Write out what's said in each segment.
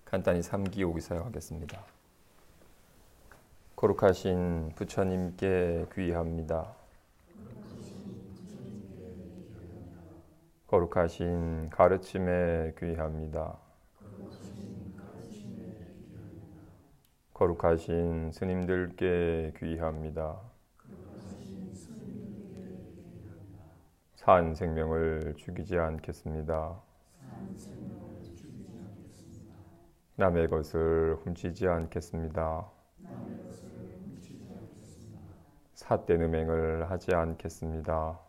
간단히 삼기옥 사용하겠습니다. 거룩하신 부처님께 귀의합니다. 거룩하신 가르침에 귀의합니다. 거룩하신 스님들께 귀의합니다. 산 생명을 죽이지 않겠습니다. 남의 것을 훔치지 않겠습니다. 삿된 음행을 하지 않겠습니다.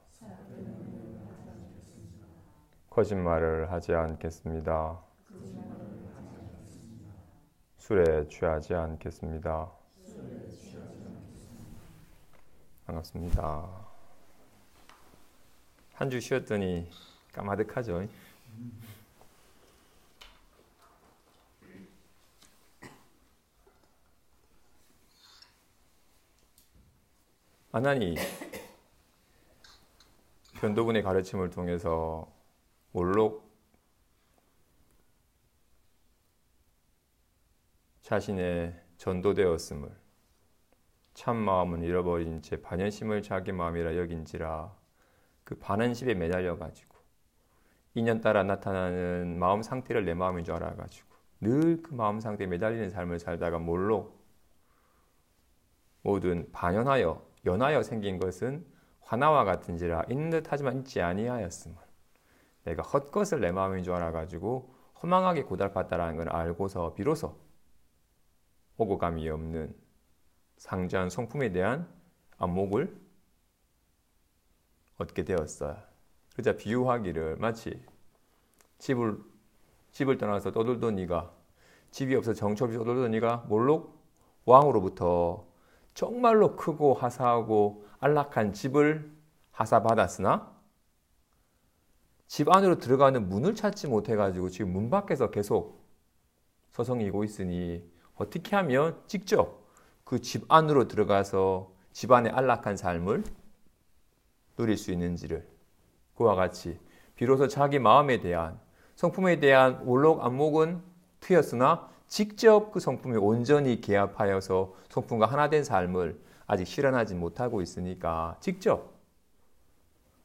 거짓말을 하지 않겠습니다. 술에 취하지 않겠습니다. 반갑습니다. 한 주 쉬었더니 까마득하죠. 아나니 변도군의 가르침을 통해서 몰록 자신의 전도되었음을 참 마음은 잃어버린 채 반연심을 자기 마음이라 여긴지라 그 반연심에 매달려가지고 인연 따라 나타나는 마음 상태를 내 마음인 줄 알아가지고 늘 그 마음 상태에 매달리는 삶을 살다가 몰록 모든 반연하여 연하여 생긴 것은 화나와 같은지라 있는 듯 하지만 있지 아니하였음을 내가 헛것을 내 마음인 줄 알아가지고 허망하게 고달팠다라는 걸 알고서 비로소 오고 감이 없는 상주한 성품에 대한 안목을 얻게 되었어요. 그자 비유하기를 마치 집을 떠나서 떠돌던 이가 집이 없어 정처 없이 떠돌던 이가 몰록 왕으로부터 정말로 크고 화사하고 안락한 집을 하사받았으나 집 안으로 들어가는 문을 찾지 못해가지고 지금 문 밖에서 계속 서성이고 있으니 어떻게 하면 직접 그 집 안으로 들어가서 집안의 안락한 삶을 누릴 수 있는지를 그와 같이 비로소 자기 마음에 대한 성품에 대한 몰록 안목은 트였으나 직접 그 성품에 온전히 개합하여서 성품과 하나 된 삶을 아직 실현하지 못하고 있으니까 직접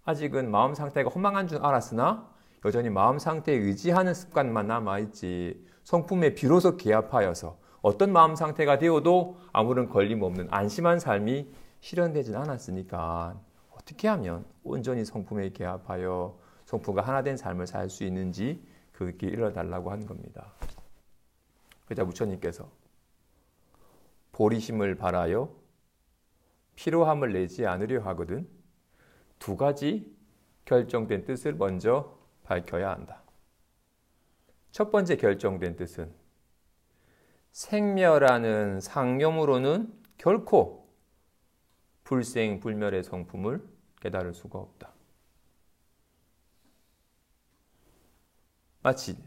아직은 마음 상태가 허망한 줄 알았으나 여전히 마음 상태에 의지하는 습관만 남아있지 성품에 비로소 개합하여서 어떤 마음 상태가 되어도 아무런 걸림 없는 안심한 삶이 실현되진 않았으니까 어떻게 하면 온전히 성품에 개합하여 성품과 하나 된 삶을 살 수 있는지 그게 일러달라고 한 겁니다. 그자 부처님께서 보리심을 발하여 피로함을 내지 않으려 하거든 두 가지 결정된 뜻을 먼저 밝혀야 한다. 첫 번째 결정된 뜻은 생멸하는 상념으로는 결코 불생불멸의 성품을 깨달을 수가 없다. 마치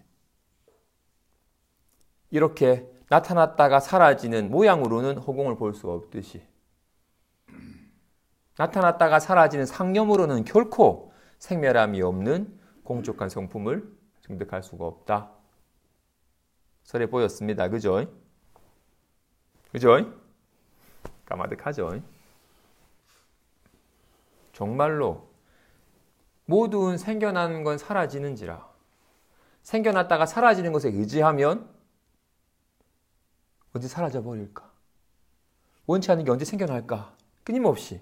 이렇게 나타났다가 사라지는 모양으로는 허공을 볼 수 없듯이 나타났다가 사라지는 상념으로는 결코 생멸함이 없는 공적한 성품을 증득할 수가 없다. 설에 보였습니다. 그죠? 그죠? 까마득하죠? 정말로 모든 생겨나는 건 사라지는지라 생겨났다가 사라지는 것에 의지하면 언제 사라져 버릴까? 원치 않는 게 언제 생겨날까? 끊임없이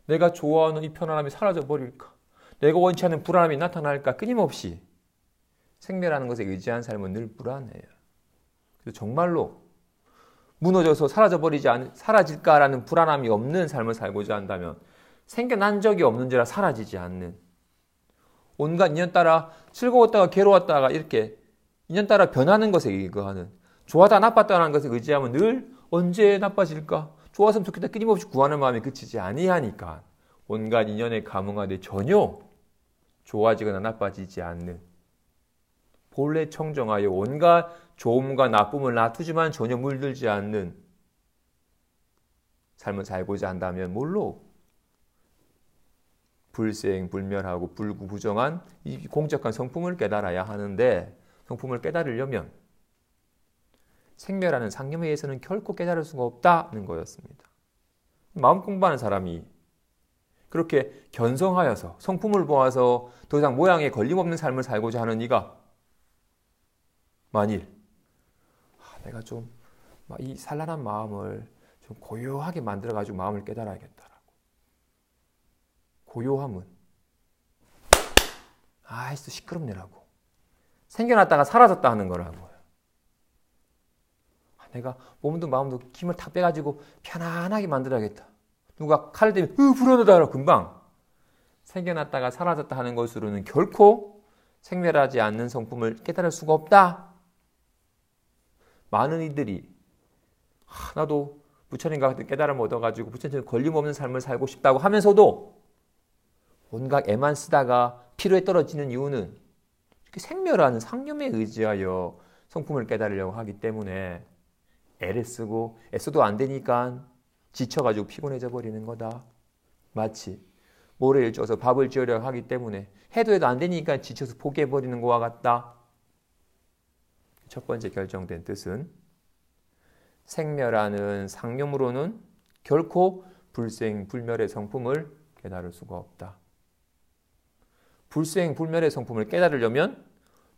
내가 좋아하는 이 편안함이 사라져 버릴까? 내가 원치 않는 불안함이 나타날까? 끊임없이 생멸하는 것에 의지한 삶은 늘 불안해요. 그래서 정말로 무너져서 사라질까라는 불안함이 없는 삶을 살고자 한다면 생겨난 적이 없는지라 사라지지 않는 온갖 인연 따라 즐거웠다가 괴로웠다가 이렇게 인연 따라 변하는 것에 의거하는 좋아다 나빴다는 것에 의지하면 늘 언제 나빠질까? 좋았으면 좋겠다 끊임없이 구하는 마음이 그치지 아니하니까 온갖 인연에 감응하되 전혀 좋아지거나 나빠지지 않는 본래 청정하여 온갖 좋음과 나쁨을 놔두지만 전혀 물들지 않는 삶을 살고자 한다면 뭘로 불생불멸하고 불구부정한 이 공적한 성품을 깨달아야 하는데 성품을 깨달으려면 생멸하는 상념에 의해서는 결코 깨달을 수가 없다는 거였습니다. 마음 공부하는 사람이 그렇게 견성하여서 성품을 보아서 더 이상 모양에 걸림없는 삶을 살고자 하는 이가 만일 내가 좀 이 산란한 마음을 좀 고요하게 만들어가지고 마음을 깨달아야겠다라고. 고요함은 아이씨 시끄럽네라고. 생겨났다가 사라졌다 하는 거라고요. 내가 몸도 마음도 힘을 탁 빼가지고 편안하게 만들어야겠다. 누가 칼을 대면 불안하다라고 금방 생겨났다가 사라졌다 하는 것으로는 결코 생멸하지 않는 성품을 깨달을 수가 없다. 많은 이들이 나도 부처님과 같은 깨달음을 얻어가지고 부처님처럼 걸림없는 삶을 살고 싶다고 하면서도 온갖 애만 쓰다가 피로에 떨어지는 이유는 이렇게 생멸하는 상념에 의지하여 성품을 깨달으려고 하기 때문에 애를 쓰고 애써도 안 되니까 지쳐가지고 피곤해져 버리는 거다. 마치 모래를 쪄서 밥을 지으려고 하기 때문에 해도 안 되니까 지쳐서 포기해버리는 것과 같다. 첫 번째 결정된 뜻은 생멸하는 상념으로는 결코 불생불멸의 성품을 깨달을 수가 없다. 불생불멸의 성품을 깨달으려면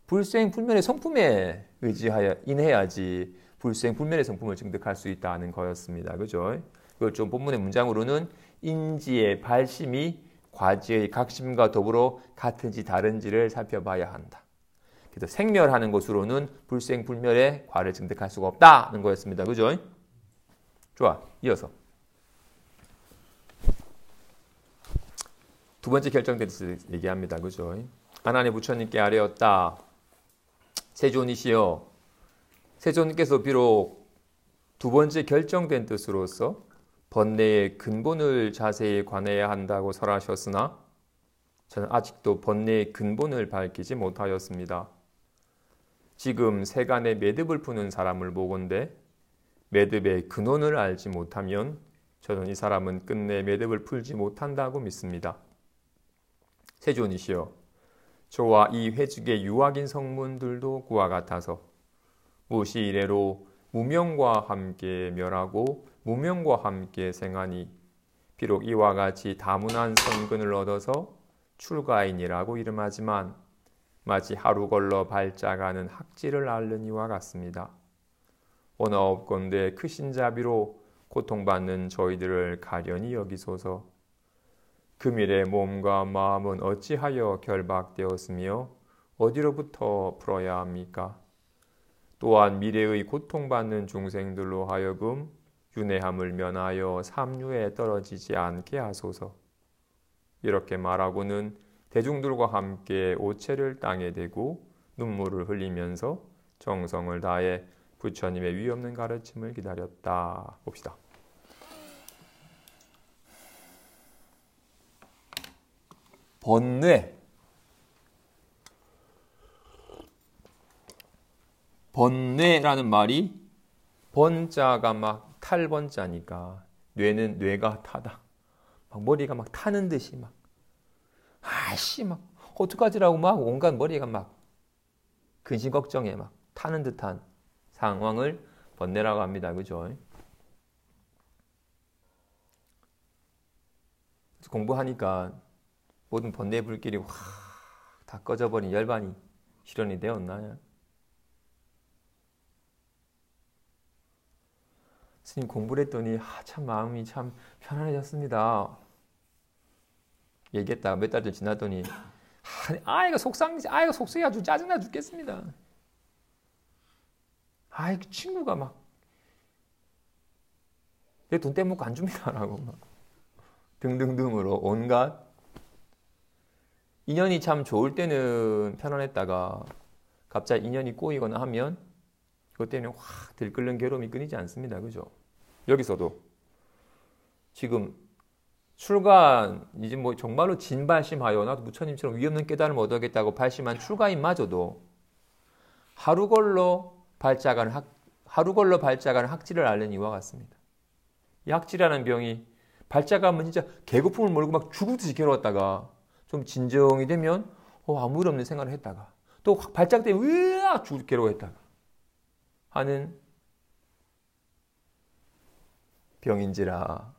불생불멸의 성품에 의지하여 인해야지 불생불멸의 성품을 증득할 수 있다는 거였습니다. 그죠? 이걸 좀 본문의 문장으로는 인지의 발심이 과지의 각심과 더불어 같은지 다른지를 살펴봐야 한다. 그래서 생멸하는 것으로는 불생불멸의 과를 증득할 수가 없다는 거였습니다. 그죠? 좋아. 이어서 두 번째 결정된 뜻을 얘기합니다. 그죠? 하나님 부처님께 아뢰었다. 세존이시여, 세존께서 비록 두 번째 결정된 뜻으로서 번뇌의 근본을 자세히 관해야 한다고 설하셨으나 저는 아직도 번뇌의 근본을 밝히지 못하였습니다. 지금 세간의 매듭을 푸는 사람을 보건대 매듭의 근원을 알지 못하면 저는 이 사람은 끝내 매듭을 풀지 못한다고 믿습니다. 세존이시여, 저와 이 회죽의 유학인 성문들도 그와 같아서 무시 이래로 무명과 함께 멸하고 무명과 함께 생하니 비록 이와 같이 다문한 선근을 얻어서 출가인이라고 이름하지만 마치 하루 걸러 발작하는 학지를 앓는 이와 같습니다. 원하옵건대 크신 자비로 고통받는 저희들을 가련히 여기소서. 금일의 몸과 마음은 어찌하여 결박되었으며 어디로부터 풀어야 합니까? 또한 미래의 고통받는 중생들로 하여금 윤회함을 면하여 삼류에 떨어지지 않게 하소서. 이렇게 말하고는 대중들과 함께 오체를 땅에 대고 눈물을 흘리면서 정성을 다해 부처님의 위없는 가르침을 기다렸다. 봅시다. 번뇌. 번뇌라는 말이 번자가 막 탈번자니까 뇌는 뇌가 타다. 막 머리가 막 타는 듯이 막 아씨 막 어떡하지라고 막 온갖 머리가 막 근심 걱정에 막 타는 듯한 상황을 번뇌라고 합니다. 그죠? 공부하니까 모든 번뇌의 불길이 확 다 꺼져버린 열반이 실현이 되었나요? 스님 공부를 했더니 참 마음이 참 편안해졌습니다. 얘기했다가 몇 달쯤 지났더니 이거 속상해 아주 짜증나 죽겠습니다. 그 친구가 막 내 돈 떼먹고 안 줍니다라고 막 등등등으로 온갖 인연이 참 좋을 때는 편안했다가 갑자기 인연이 꼬이거나 하면 그것 때문에 확 들끓는 괴로움이 끊이지 않습니다. 그죠? 여기서도 지금 출가 이제 뭐 정말로 진발심하여 나도 부처님처럼 위없는 깨달음을 얻어야겠다고 발심한 출가인마저도 하루 걸러 발작하는 학지를 앓는 이와 같습니다. 이 학지라는 병이 발작하면 진짜 개고품을 몰고 막 죽을 듯이 괴로웠다가 좀 진정이 되면 아무 일 없는 생활을 했다가 또 발작 때문에 으악 죽을 괴로워했다가 하는 병인지라.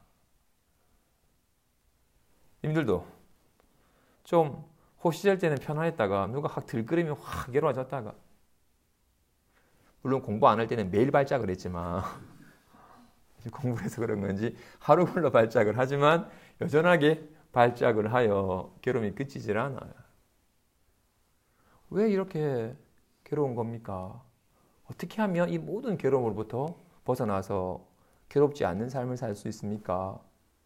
님들도 좀 호시될 때는 편안했다가 누가 확 들끓이면 확 괴로워졌다가, 물론 공부 안 할 때는 매일 발작을 했지만 공부해서 그런 건지 하루 걸러 발작을 하지만 여전하게 발작을 하여 괴로움이 끝이질 않아요. 왜 이렇게 괴로운 겁니까? 어떻게 하면 이 모든 괴로움으로부터 벗어나서 괴롭지 않는 삶을 살 수 있습니까?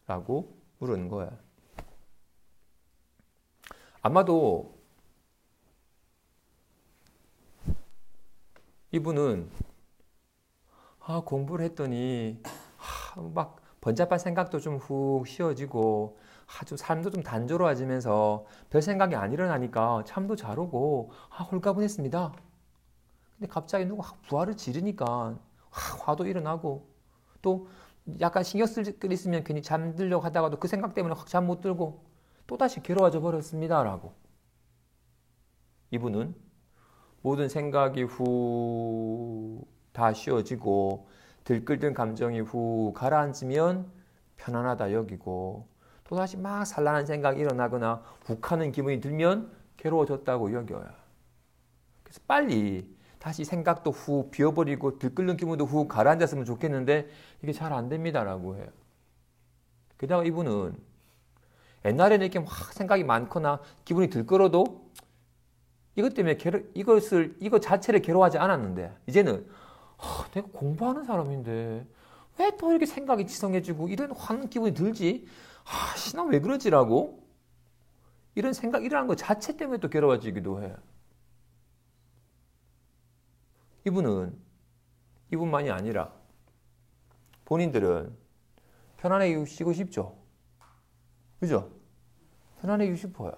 라고 물은 거야. 아마도 이분은 공부를 했더니 막 번잡한 생각도 좀 훅 쉬어지고 좀 삶도 좀 단조로워지면서 별 생각이 안 일어나니까 잠도 잘 오고 홀가분했습니다. 근데 갑자기 누가 부하를 지르니까 화도 일어나고, 또 약간 신경 쓸 일 있으면 괜히 잠들려고 하다가도 그 생각 때문에 확 잠 못 들고 또다시 괴로워져 버렸습니다. 라고. 이분은 모든 생각이 후 다 쉬어지고 들끓던 감정이 후 가라앉으면 편안하다 여기고, 또다시 막 산란한 생각이 일어나거나 욱하는 기분이 들면 괴로워졌다고 여겨요. 그래서 빨리 다시 생각도 후 비워버리고 들끓는 기분도 후 가라앉았으면 좋겠는데 이게 잘 안 됩니다라고 해요. 게다가 이분은 옛날에는 이렇게 막 생각이 많거나 기분이 들끓어도 이것 때문에 이거 자체를 괴로워하지 않았는데, 이제는 내가 공부하는 사람인데 왜 또 이렇게 생각이 지성해지고 이런 화는 기분이 들지? 나 왜 그러지라고? 이런 생각 일어나는 것 자체 때문에 또 괴로워지기도 해. 이분만이 아니라 본인들은 편안해지고 싶죠? 그죠? 편안해지고 싶어요.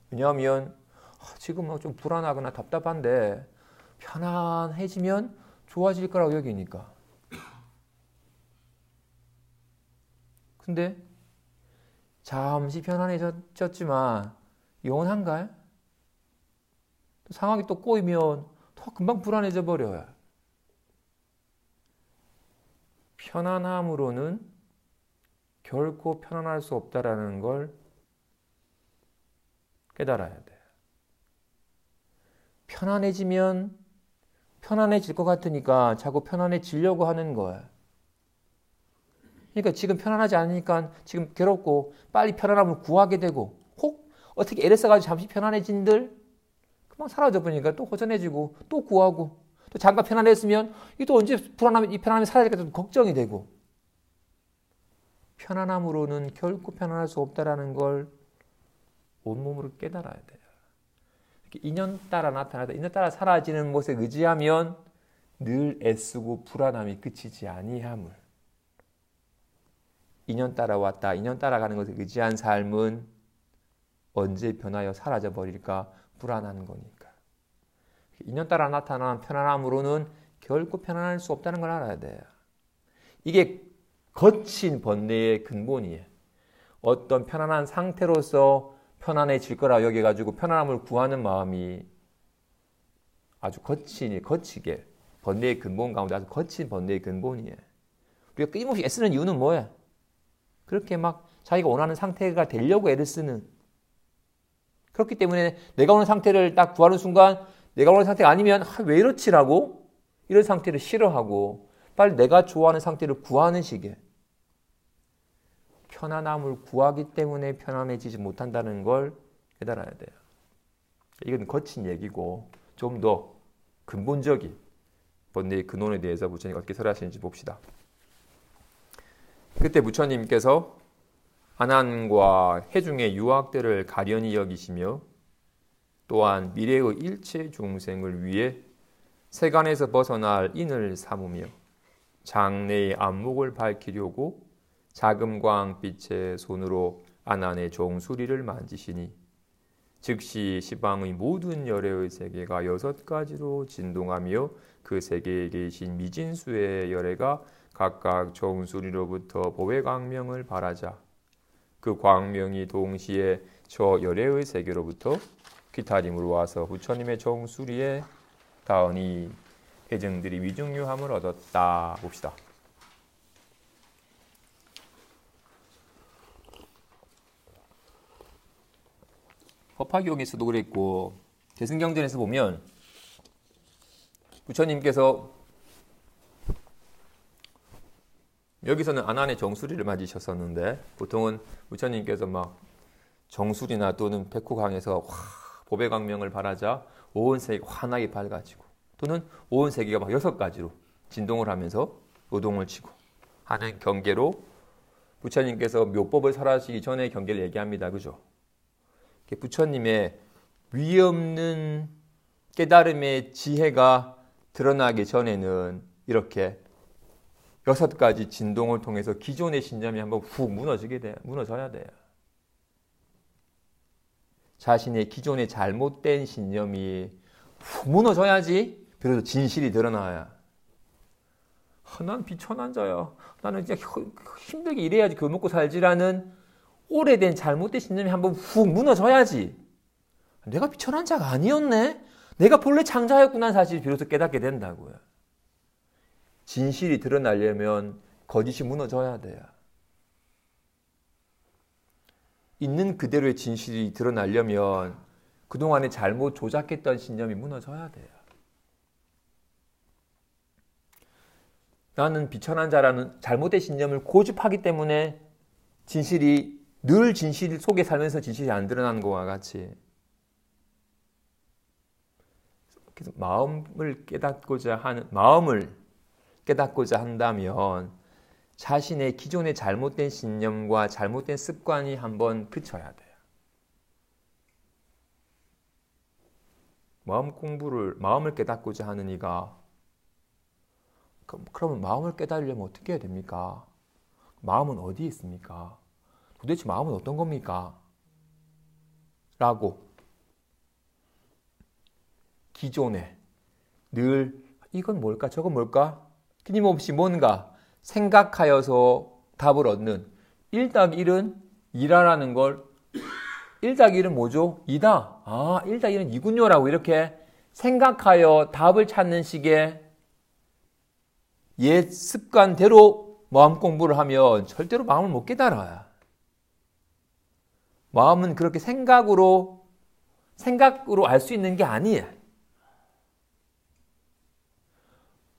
왜냐하면 지금 좀 불안하거나 답답한데 편안해지면 좋아질 거라고 여기니까. 근데 잠시 편안해졌지만 영원한가요? 상황이 또 꼬이면 더 금방 불안해져 버려요. 편안함으로는 결코 편안할 수 없다라는 걸 깨달아야 돼요. 편안해지면 편안해질 것 같으니까 자꾸 편안해지려고 하는 거예요. 그러니까 지금 편안하지 않으니까 지금 괴롭고 빨리 편안함을 구하게 되고, 혹 어떻게 애를 써가지고 잠시 편안해진들 금방 사라져 버리니까 또 허전해지고 또 구하고, 또 잠깐 편안했으면 이 또 언제 이 편안함이 사라질까 좀 걱정이 되고. 편안함으로는 결코 편안할 수 없다라는 걸 온몸으로 깨달아야 돼요. 인연 따라 나타나다 인연 따라 사라지는 것에 의지하면 늘 애쓰고 불안함이 그치지 아니함을. 인연 따라 왔다 인연 따라가는 것에 의지한 삶은 언제 변하여 사라져 버릴까 불안한 거니까. 인연 따라 나타난 편안함으로는 결코 편안할 수 없다는 걸 알아야 돼요. 이게 거친 번뇌의 근본이에요. 어떤 편안한 상태로서 편안해질 거라 여겨가지고 편안함을 구하는 마음이 아주 거치게 번뇌의 근본 가운데 아주 거친 번뇌의 근본이에요. 우리가 끊임없이 애쓰는 이유는 뭐예요? 그렇게 막 자기가 원하는 상태가 되려고 애를 쓰는. 그렇기 때문에 내가 원하는 상태를 딱 구하는 순간 내가 원하는 상태가 아니면 왜 이렇지라고 이런 상태를 싫어하고 빨리 내가 좋아하는 상태를 구하는 식의 편안함을 구하기 때문에 편안해지지 못한다는 걸 깨달아야 돼요. 이건 거친 얘기고 좀 더 근본적인 번뇌의 근원에 대해서 부처님 어떻게 설하시는지 봅시다. 그때 부처님께서 아난과 해중의 유학들을 가련히 여기시며 또한 미래의 일체 중생을 위해 세간에서 벗어날 인을 삼으며 장래의 안목을 밝히려고 자금광빛의 손으로 아난의 종수리를 만지시니 즉시 시방의 모든 열애의 세계가 6가지로 진동하며 그 세계에 계신 미진수의 열애가 각각 종수리로부터 보배 광명을 발하자 그 광명이 동시에 저 열애의 세계로부터 귀타림으로 와서 부처님의 종수리에 닿으니 회증들이 위중유함을 얻었다. 봅시다. 법화경에서도 그랬고 대승경전에서 보면 부처님께서 여기서는 안한의 정수리를 맞으셨었는데 보통은 부처님께서 막 정수리나 또는 백호강에서 보배광명을 발하자 온 세계가 환하게 밝아지고 또는 온 세계가 막 6가지로 진동을 하면서 노동을 치고 하는 경계로 부처님께서 묘법을 설하시기 전에 경계를 얘기합니다. 그죠? 부처님의 위없는 깨달음의 지혜가 드러나기 전에는 이렇게 6가지 진동을 통해서 기존의 신념이 한번 훅 무너져야 돼요. 자신의 기존의 잘못된 신념이 훅 무너져야지 비로소 진실이 드러나야. 난 비천한 자야. 나는 진짜 힘들게 일해야지 그거 먹고 살지라는 오래된 잘못된 신념이 한번 훅 무너져야지. 내가 비천한 자가 아니었네. 내가 본래 창자였구나 사실 비로소 깨닫게 된다고요. 진실이 드러나려면 거짓이 무너져야 돼요. 있는 그대로의 진실이 드러나려면 그동안에 잘못 조작했던 신념이 무너져야 돼요. 나는 비천한 자라는 잘못된 신념을 고집하기 때문에 진실이 늘 진실 속에 살면서 진실이 안 드러나는 것과 같이 그래서 마음을 깨닫고자 한다면 자신의 기존의 잘못된 신념과 잘못된 습관이 한번 그쳐야 돼요. 마음을 깨닫고자 하는 이가 그러면 마음을 깨달으려면 어떻게 해야 됩니까? 마음은 어디에 있습니까? 도대체 마음은 어떤 겁니까? 라고 기존에 늘 이건 뭘까 저건 뭘까 끊임없이 뭔가 생각하여서 답을 얻는 1+1은 2라는 걸 1+1은 뭐죠? 2다. 1+1은 2군요 라고 이렇게 생각하여 답을 찾는 식의 옛 습관대로 마음 공부를 하면 절대로 마음을 못 깨달아요. 마음은 그렇게 생각으로 알 수 있는 게 아니에요.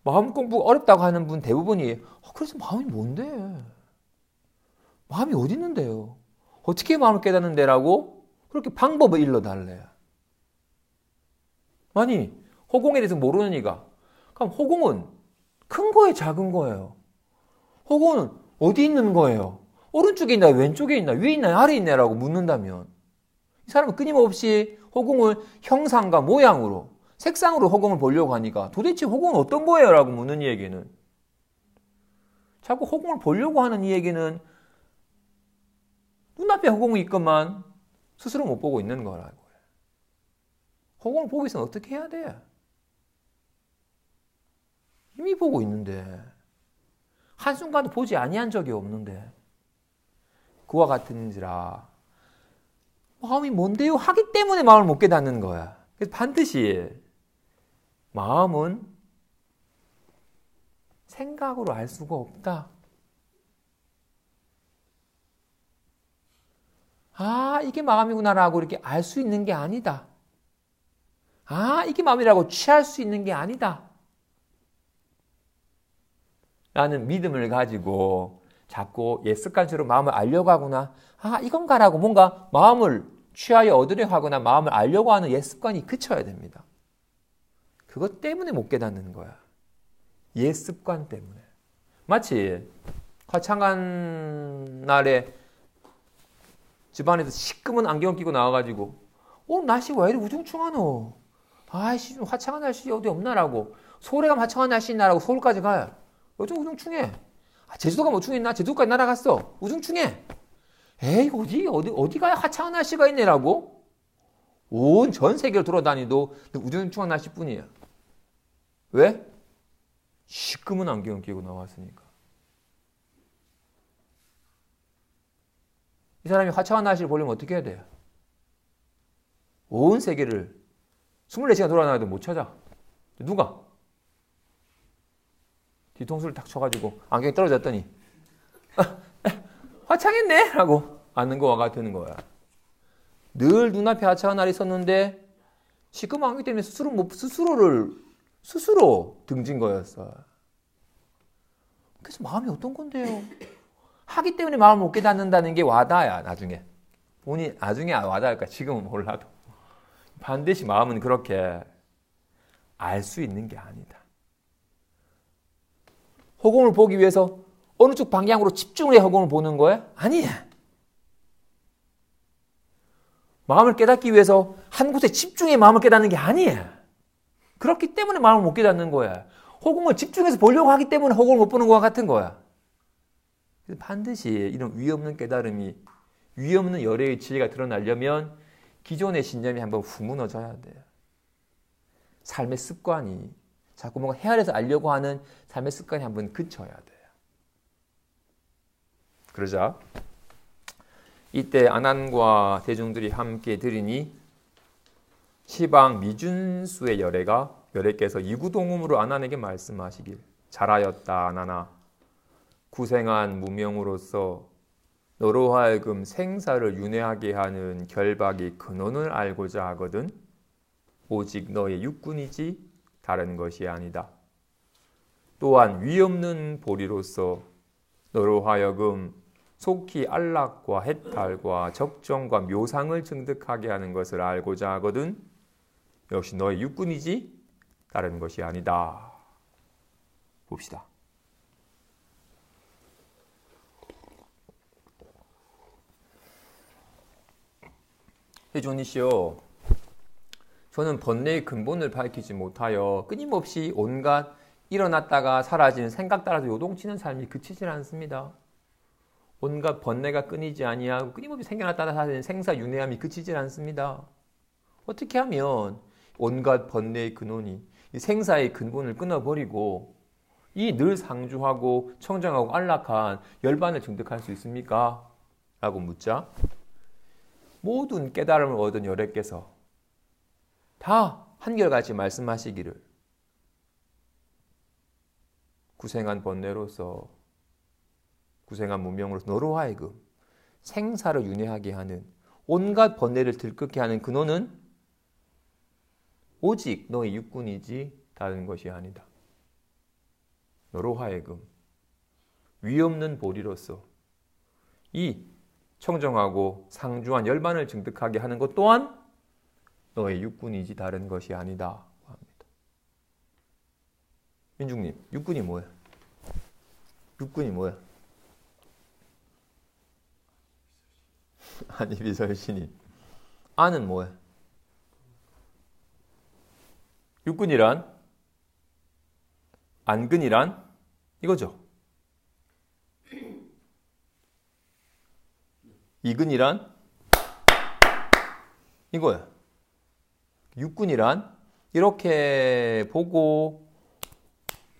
마음 공부가 어렵다고 하는 분 대부분이 그래서 마음이 뭔데? 마음이 어디 있는데요? 어떻게 마음을 깨닫는데? 라고 그렇게 방법을 일러달래요. 아니 허공에 대해서 모르는 이가 그럼 허공은 큰 거예요? 작은 거예요? 허공은 어디 있는 거예요? 오른쪽에 있나요? 왼쪽에 있나요? 위에 있나요? 아래에 있나요? 라고 묻는다면 이 사람은 끊임없이 허공을 형상과 모양으로 색상으로 허공을 보려고 하니까 도대체 허공은 어떤 거예요? 라고 묻는 이 얘기는 자꾸 허공을 보려고 하는 이 얘기는 눈앞에 허공이 있건만 스스로 못 보고 있는 거라고요. 허공을 보기 위해서는 어떻게 해야 돼? 이미 보고 있는데 한순간도 보지 아니한 적이 없는데 그와 같은지라 마음이 뭔데요? 하기 때문에 마음을 못 깨닫는 거야. 그래서 반드시 마음은 생각으로 알 수가 없다. 이게 마음이구나라고 이렇게 알 수 있는 게 아니다. 이게 마음이라고 취할 수 있는 게 아니다. 라는 믿음을 가지고 자꾸 옛 습관처럼 마음을 알려고 하구나. 이건가라고 뭔가 마음을 취하여 얻으려 하거나 마음을 알려고 하는 옛 습관이 그쳐야 됩니다. 그것 때문에 못 깨닫는 거야. 옛 습관 때문에. 마치 화창한 날에 집안에서 시꺼먼 안경 끼고 나와가지고 날씨가 왜 이리 우중충하노? 좀 화창한 날씨 어디 없나라고 서울에 가면 화창한 날씨 있나라고 서울까지 가요. 요즘 우중충해. 제주도가 뭐 충했나? 제주도까지 날아갔어. 우중충해. 에이 어디 가야 화창한 날씨가 있네라고 온 전 세계를 돌아다니도 우중충한 날씨뿐이야. 왜? 시꺼먼 안경 끼고 나왔으니까. 이 사람이 화창한 날씨를 보려면 어떻게 해야 돼요? 온 세계를 24시간 돌아다녀도 못 찾아. 누가? 뒤통수를 탁 쳐가지고 안경이 떨어졌더니 화창했네? 라고 아는 거와 같은 거야. 늘 눈앞에 하찮은 날이 있었는데 시커멓기 때문에 스스로 등진 거였어요. 그래서 마음이 어떤 건데요? 하기 때문에 마음을 못 깨닫는다는 게 와닿아야 나중에. 본인이 나중에 와닿을까? 지금은 몰라도. 반드시 마음은 그렇게 알 수 있는 게 아니다. 허공을 보기 위해서 어느 쪽 방향으로 집중을 해 허공을 보는 거야? 아니야. 마음을 깨닫기 위해서 한 곳에 집중해 마음을 깨닫는 게 아니야. 그렇기 때문에 마음을 못 깨닫는 거야. 허공을 집중해서 보려고 하기 때문에 허공을 못 보는 것과 같은 거야. 반드시 이런 위없는 깨달음이, 위없는 열애의 지혜가 드러나려면 기존의 신념이 한번 훅 무너져야 돼요. 삶의 습관이, 자꾸 뭔가 헤아려서 알려고 하는 삶의 습관이 한번 그쳐야 돼요. 그러자 이때 아난과 대중들이 함께 들으니 시방 미준수의 열애께서 이구동음으로 아난에게 말씀하시길, 잘하였다 아난아, 구생한 무명으로서 너로 하여금 생사를 윤회하게 하는 결박의 근원을 알고자 하거든 오직 너의 육군이지 다른 것이 아니다. 또한 위없는 보리로서 너로 하여금 속히 안락과 해탈과 적정과 묘상을 증득하게 하는 것을 알고자 하거든 역시 너의 육군이지 다른 것이 아니다. 봅시다. 혜존이시여, 저는 번뇌의 근본을 밝히지 못하여 끊임없이 온갖 일어났다가 사라지는 생각 따라서 요동치는 삶이 그치질 않습니다. 온갖 번뇌가 끊이지 아니하고 끊임없이 생겨났다가 사라지는 생사윤회함이 그치질 않습니다. 어떻게 하면 온갖 번뇌의 근원이 이 생사의 근본을 끊어버리고 이 늘 상주하고 청정하고 안락한 열반을 증득할 수 있습니까? 라고 묻자 모든 깨달음을 얻은 열애께서 다 한결같이 말씀하시기를 구생한 번뇌로서 구생한 문명으로서 너로 하여금 생사를 윤회하게 하는 온갖 번뇌를 들끓게 하는 근원은 오직 너의 육군이지 다른 것이 아니다. 너로 하여금 위없는 보리로서 이 청정하고 상주한 열반을 증득하게 하는 것 또한 너의 육군이지 다른 것이 아니다 합니다. 민중님, 육군이 뭐야? 육군이 뭐야? 아니 비설신이 아는 뭐야? 육군이란 안근이란 이거죠. 이근이란 이거야. 육군이란 이렇게 보고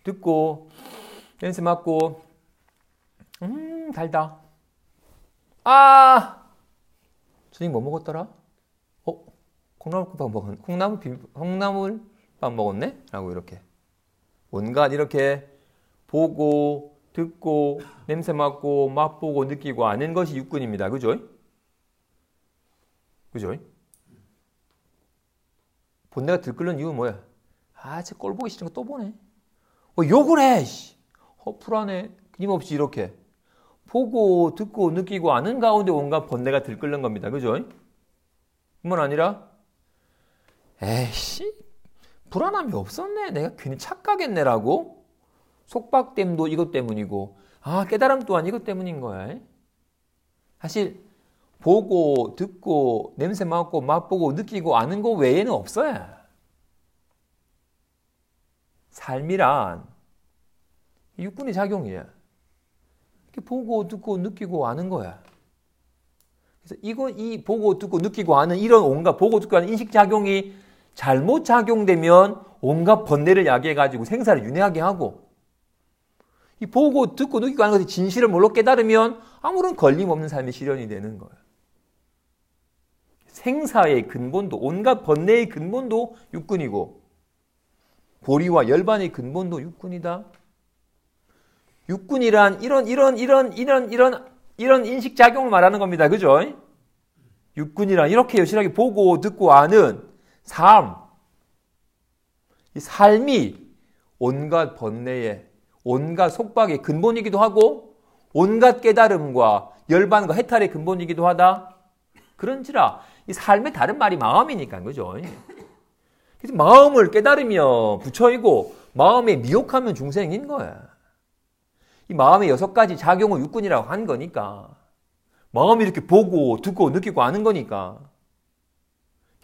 듣고 냄새 맡고 달다. 아 저녁 뭐 먹었더라? 콩나물밥 먹었네? 라고 이렇게 온갖 이렇게 보고 듣고 냄새 맡고 맛보고 느끼고 아는 것이 육군입니다. 그죠? 그죠? 본내가 들끓는 이유는 뭐야? 쟤 꼴 보기 싫은 거 또 보네. 욕을 해. 허풀하네. 끊임없이 이렇게 보고 듣고 느끼고 아는 가운데 온갖 번뇌가 들끓는 겁니다. 그죠? 뿐만 아니라 에이씨 불안함이 없었네. 내가 괜히 착각했네라고 속박됨도 이것 때문이고 깨달음 또한 이것 때문인 거야. 사실 보고 듣고 냄새 맡고 맛보고 느끼고 아는 거 외에는 없어요. 삶이란 육군의 작용이야. 이렇게 보고 듣고 느끼고 아는 거야. 그래서 이 보고 듣고 느끼고 아는 이런 온갖 보고 듣고 하는 인식작용이 잘못 작용되면 온갖 번뇌를 야기해가지고 생사를 윤회하게 하고 이 보고 듣고 느끼고 하는 것이 진실을 몰라 깨달으면 아무런 걸림없는 삶이 실현이 되는 거예요. 생사의 근본도 온갖 번뇌의 근본도 육군이고 보리와 열반의 근본도 육군이다. 육군이란 이런 인식작용을 말하는 겁니다. 그죠? 육군이란 이렇게 여실하게 보고 듣고 아는 삶. 이 삶이 온갖 번뇌의, 온갖 속박의 근본이기도 하고 온갖 깨달음과 열반과 해탈의 근본이기도 하다. 그런지라 이 삶의 다른 말이 마음이니까 그죠? 그래서 마음을 깨달으면 부처이고 마음에 미혹하면 중생인 거야. 이 마음의 6가지 작용을 육군이라고 한 거니까 마음이 이렇게 보고 듣고 느끼고 아는 거니까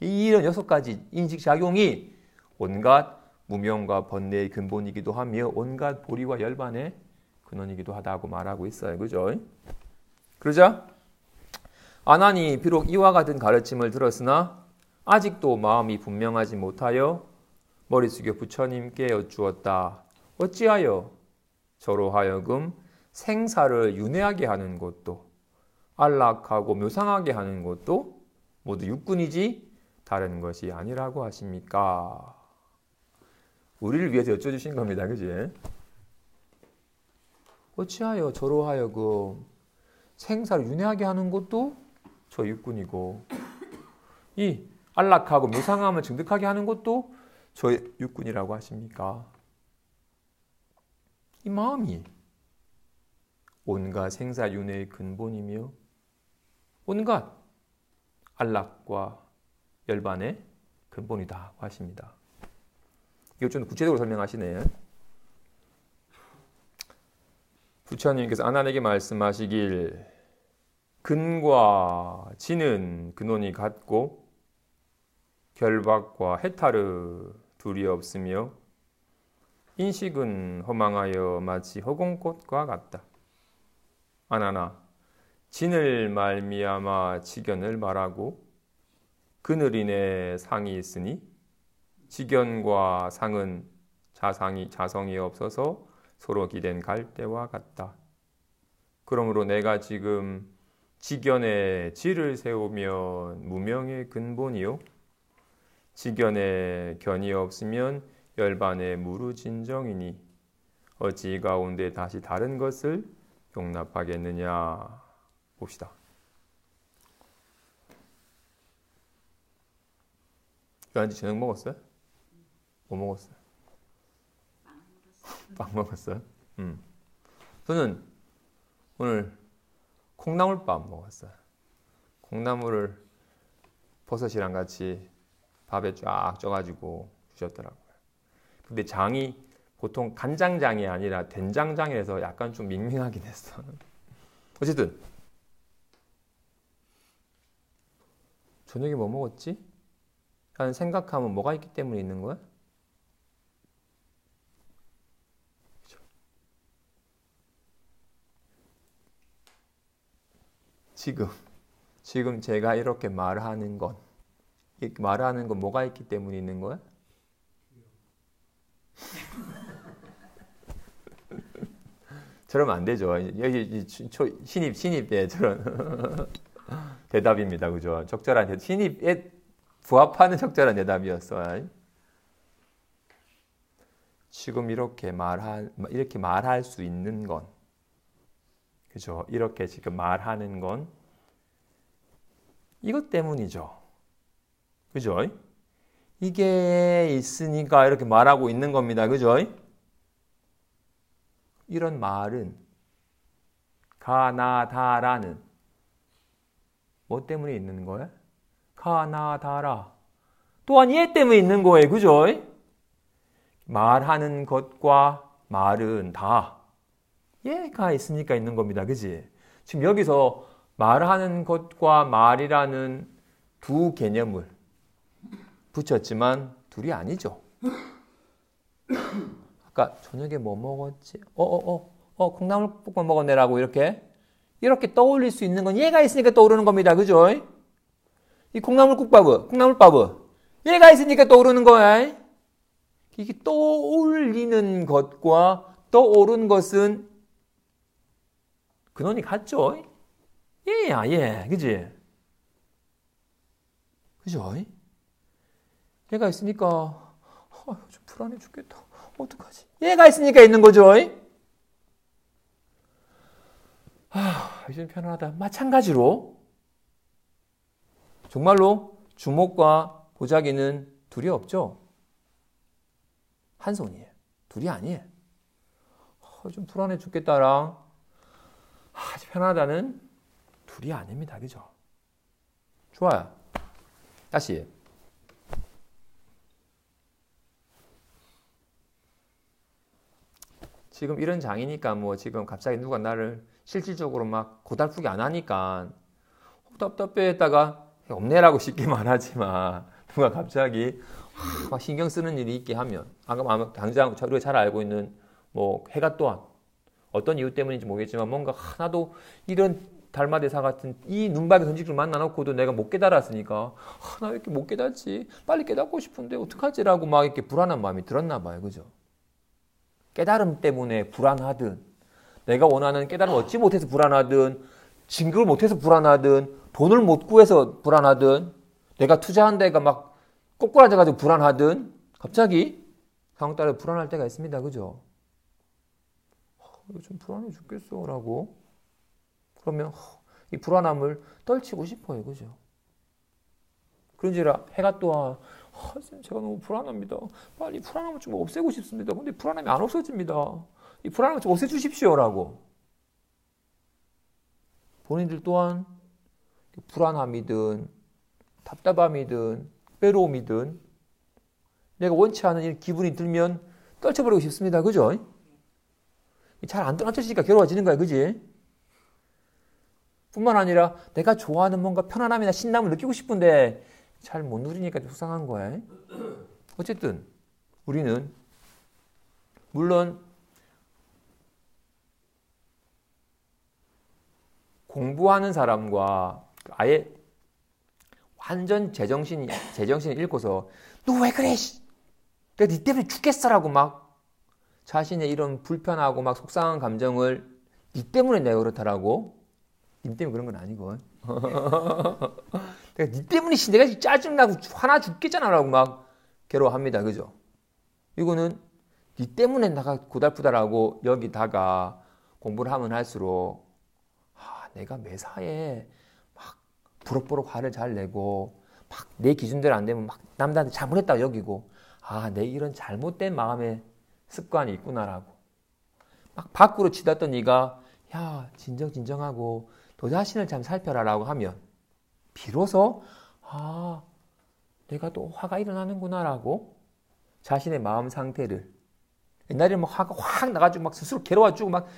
이런 6가지 인식작용이 온갖 무명과 번뇌의 근본이기도 하며 온갖 보리와 열반의 근원이기도 하다고 말하고 있어요. 그죠? 그러자 아난이 비록 이와 같은 가르침을 들었으나 아직도 마음이 분명하지 못하여 머리 숙여 부처님께 여쭈었다. 어찌하여 저로 하여금 생사를 윤회하게 하는 것도 안락하고 묘상하게 하는 것도 모두 육군이지 다른 것이 아니라고 하십니까? 우리를 위해서 여쭤주신 겁니다. 그지? 어찌하여 저로 하여금 생사를 윤회하게 하는 것도 저 육군이고 이 안락하고 묘상함을 증득하게 하는 것도 저 육군이라고 하십니까? 이 마음이 온갖 생사윤회의 근본이며 온갖 안락과 열반의 근본이다 하십니다. 이걸 좀 구체적으로 설명하시네. 부처님께서 아난에게 말씀하시길 근과 진은 근원이 같고 결박과 해탈의 둘이 없으며 인식은 허망하여 마치 허공꽃과 같다. 아나나 진을 말미암아 지견을 말하고 근을 인해 상이 있으니 지견과 상은 자성이 없어서 서로 기댄 갈대와 같다. 그러므로 내가 지금 지견에 질을 세우면 무명의 근본이요 지견에 견이 없으면 열반의 무르진정이니 어찌 가운데 다시 다른 것을 용납하겠느냐. 봅시다. 요한지 저녁 먹었어요? 뭐 먹었어요? 빵 먹었어요? 저는 오늘 콩나물밥 먹었어요. 콩나물을 버섯이랑 같이 밥에 쫙 쪄가지고 주셨더라고요. 근데 장이 보통 간장장이 아니라 된장장이라서 약간 좀 밍밍하긴 했어. 어쨌든 저녁에 뭐 먹었지? 라는 생각하면 뭐가 있기 때문에 있는 거야? 지금 제가 이렇게 말하는 건 뭐가 있기 때문에 있는 거야? 저러면 안 되죠. 여기 신입 때 저런 대답입니다. 그죠? 적절한 대답. 신입에 부합하는 적절한 대답이었어. 지금 이렇게 말할 수 있는 건, 그죠? 이렇게 지금 말하는 건 이것 때문이죠. 그죠? 이게 있으니까 이렇게 말하고 있는 겁니다. 그죠? 이런 말은 가나다라는 뭐 때문에 있는 거예요? 가나다라. 또한 얘 때문에 있는 거예요. 그죠? 말하는 것과 말은 다 얘가 있으니까 있는 겁니다. 그지? 지금 여기서 말하는 것과 말이라는 두 개념을 붙였지만 둘이 아니죠. 아까 저녁에 뭐 먹었지? 콩나물국밥 먹었네라고 이렇게 떠올릴 수 있는 건 얘가 있으니까 떠오르는 겁니다. 그죠? 이 콩나물밥은 얘가 있으니까 떠오르는 거야. 이게 떠올리는 것과 떠오른 것은 근원이 같죠? 얘야, 얘. 그지? 그죠? 얘가 있으니까 좀 불안해 죽겠다. 어떡하지? 얘가 있으니까 있는 거죠? 이제 편안하다. 마찬가지로 정말로 주먹과 보자기는 둘이 없죠. 한 손이에요. 둘이 아니에요. 좀 불안해 죽겠다랑 아주 편하다는 둘이 아닙니다. 그죠? 좋아요. 다시. 지금 이런 장이니까 뭐 지금 갑자기 누가 나를 실질적으로 막 고달프게 안 하니까 답답해 했다가 없네라고 쉽게 말하지만 누가 갑자기 막 신경 쓰는 일이 있게 하면 아마 당장 우리가 잘 알고 있는 뭐 해가 또한 어떤 이유 때문인지 모르겠지만 뭔가 하나도 이런 달마대사 같은 이 눈박이 선지식을 만나놓고도 내가 못 깨달았으니까 나 왜 이렇게 못 깨닫지? 빨리 깨닫고 싶은데 어떡하지라고 막 이렇게 불안한 마음이 들었나 봐요. 그죠? 깨달음 때문에 불안하든 내가 원하는 깨달음을 얻지 못해서 불안하든 진급을 못해서 불안하든 돈을 못 구해서 불안하든 내가 투자한 데가 막 꼬꾸라져가지고 불안하든 갑자기 상황 따라 불안할 때가 있습니다. 그죠? 좀 불안해 죽겠어 라고 그러면 이 불안함을 떨치고 싶어요. 그죠? 그런지라 해가 또한 제가 너무 불안합니다. 빨리 불안함을 좀 없애고 싶습니다. 근데 불안함이 안 없어집니다. 이 불안함을 좀 없애주십시오라고. 본인들 또한 불안함이든 답답함이든 외로움이든 내가 원치 않은 이 기분이 들면 떨쳐버리고 싶습니다. 그죠? 잘 안 떨어지니까 괴로워지는 거야. 그지? 뿐만 아니라 내가 좋아하는 뭔가 편안함이나 신남을 느끼고 싶은데 잘 못 누리니까 좀 속상한 거야. 어쨌든 우리는 물론 공부하는 사람과 아예 완전 제정신이 잃고서 너 왜 그래? 내가 네 때문에 죽겠어라고 막 자신의 이런 불편하고 막 속상한 감정을 네 때문에 내가 그렇다라고 님 때문에 그런 건 아니고 내가 네 때문에 내가 짜증나고 화나 죽겠잖아 라고 막 괴로워합니다. 그죠? 이거는 네 때문에 내가 고달프다라고 여기다가 공부를 하면 할수록 내가 매사에 막 부럭부럭 화를 잘 내고 막 내 기준대로 안 되면 막 남들한테 잘못했다고 여기고 내 이런 잘못된 마음의 습관이 있구나라고 막 밖으로 치닫던 네가 야 진정하고 너 자신을 참 살펴라라고 하면 비로소 내가 또 화가 일어나는구나라고 자신의 마음 상태를 옛날에는 막 화가 확 나가지고 막 스스로 괴로워지고 막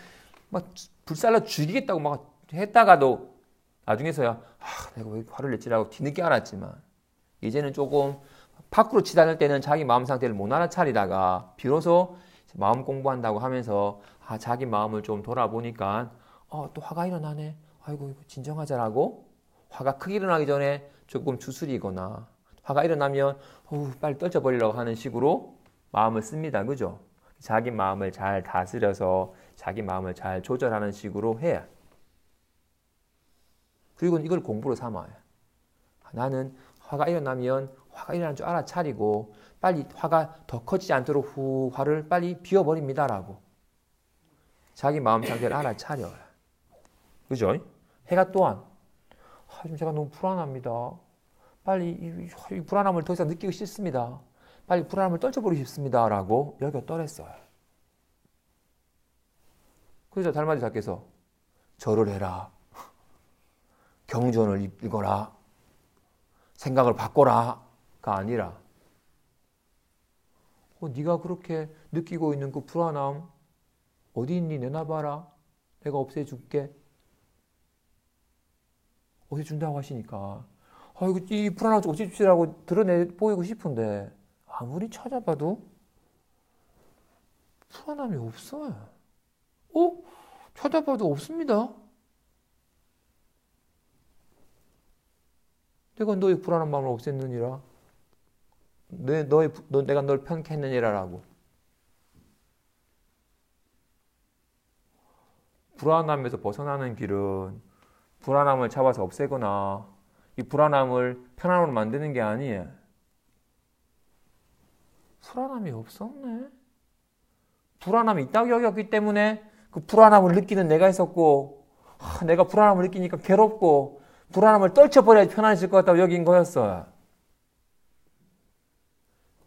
불살라 죽이겠다고 막 했다가도 나중에서야 내가 왜 화를 냈지라고 뒤늦게 알았지만 이제는 조금 밖으로 치닫을 때는 자기 마음 상태를 못 알아차리다가 비로소 마음 공부한다고 하면서 자기 마음을 좀 돌아보니까 또 화가 일어나네. 아이고 이거 진정하자라고 화가 크게 일어나기 전에 조금 추스리거나 화가 일어나면 빨리 떨쳐버리려고 하는 식으로 마음을 씁니다. 그죠? 자기 마음을 잘 다스려서 자기 마음을 잘 조절하는 식으로 해야. 그리고 이걸 공부로 삼아요. 나는 화가 일어나면 화가 일어난 줄 알아차리고 빨리 화가 더 커지지 않도록 화를 빨리 비워버립니다라고 자기 마음 상태를 알아차려요. 그죠? 해가 또한 지금 제가 너무 불안합니다. 빨리 이 불안함을 더 이상 느끼기 싫습니다. 빨리 불안함을 떨쳐버리고 싶습니다. 라고 여겼더랬어요. 그래서 달마지 작께서 절을 해라. 경전을 읽어라. 생각을 바꿔라. 가 아니라 네가 그렇게 느끼고 있는 그 불안함 어디 있니? 내놔봐라. 내가 없애줄게. 없애준다고 하시니까 이 불안함 좀 없애주시라고 드러내 보이고 싶은데 아무리 찾아봐도 불안함이 없어요. 찾아봐도 없습니다. 내가 너의 불안한 마음을 없앴느니라. 내가 널 편케했느니라라고. 불안함에서 벗어나는 길은 불안함을 잡아서 없애거나 이 불안함을 편안함으로 만드는 게 아니에요. 불안함이 없었네. 불안함이 있다고 여겼기 때문에 그 불안함을 느끼는 내가 있었고 내가 불안함을 느끼니까 괴롭고 불안함을 떨쳐버려야 편안해질 것 같다고 여긴 거였어.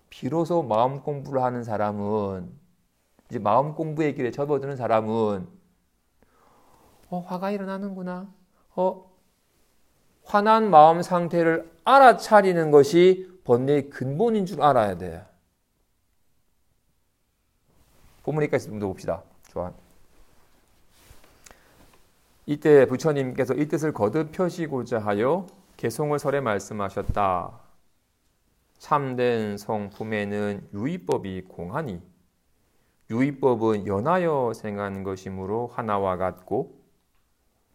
비로소 마음 공부를 하는 사람은, 이제 마음 공부의 길에 접어드는 사람은 화가 일어나는구나. 화난 마음 상태를 알아차리는 것이 번뇌의 근본인 줄 알아야 돼. 본문에까지 좀 더 봅시다. 좋아. 이때 부처님께서 이 뜻을 거듭 펴시고자 하여 개송을 설에 말씀하셨다. 참된 성품에는 유의법이 공하니 유의법은 연하여 생한 것이므로 하나와 같고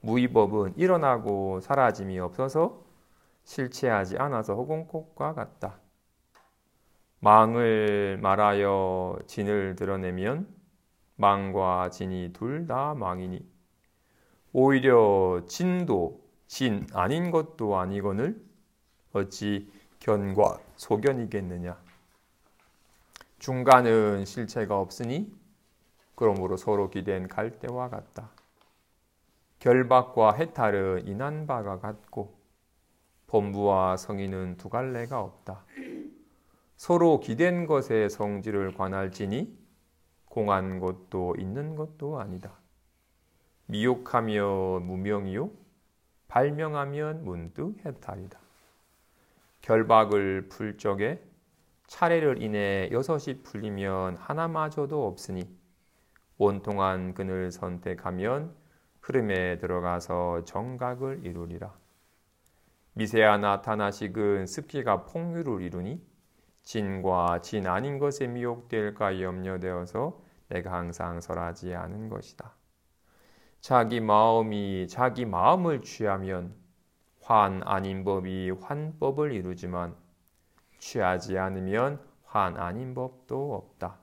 무의법은 일어나고 사라짐이 없어서 실체하지 않아서 허공꽃과 같다. 망을 말하여 진을 드러내면 망과 진이 둘 다 망이니 오히려 진도 진 아닌 것도 아니거늘 어찌 견과 소견이겠느냐. 중간은 실체가 없으니 그러므로 서로 기댄 갈대와 같다. 결박과 해탈은 인한 바가 같고 범부와 성의는 두 갈래가 없다. 서로 기댄 것의 성질을 관할지니 공한 것도 있는 것도 아니다. 미혹하면 무명이요 발명하면 문득 해탈이다. 결박을 풀 적에 차례를 인해 6이 풀리면 하나마저도 없으니 온통한 끈을 선택하면 흐름에 들어가서 정각을 이루리라. 미세한 나타나식은 습기가 폭류를 이루니 진과 진 아닌 것에 미혹될까 염려되어서 내가 항상 설하지 않은 것이다. 자기 마음이 자기 마음을 취하면 환 아닌 법이 환법을 이루지만 취하지 않으면 환 아닌 법도 없다.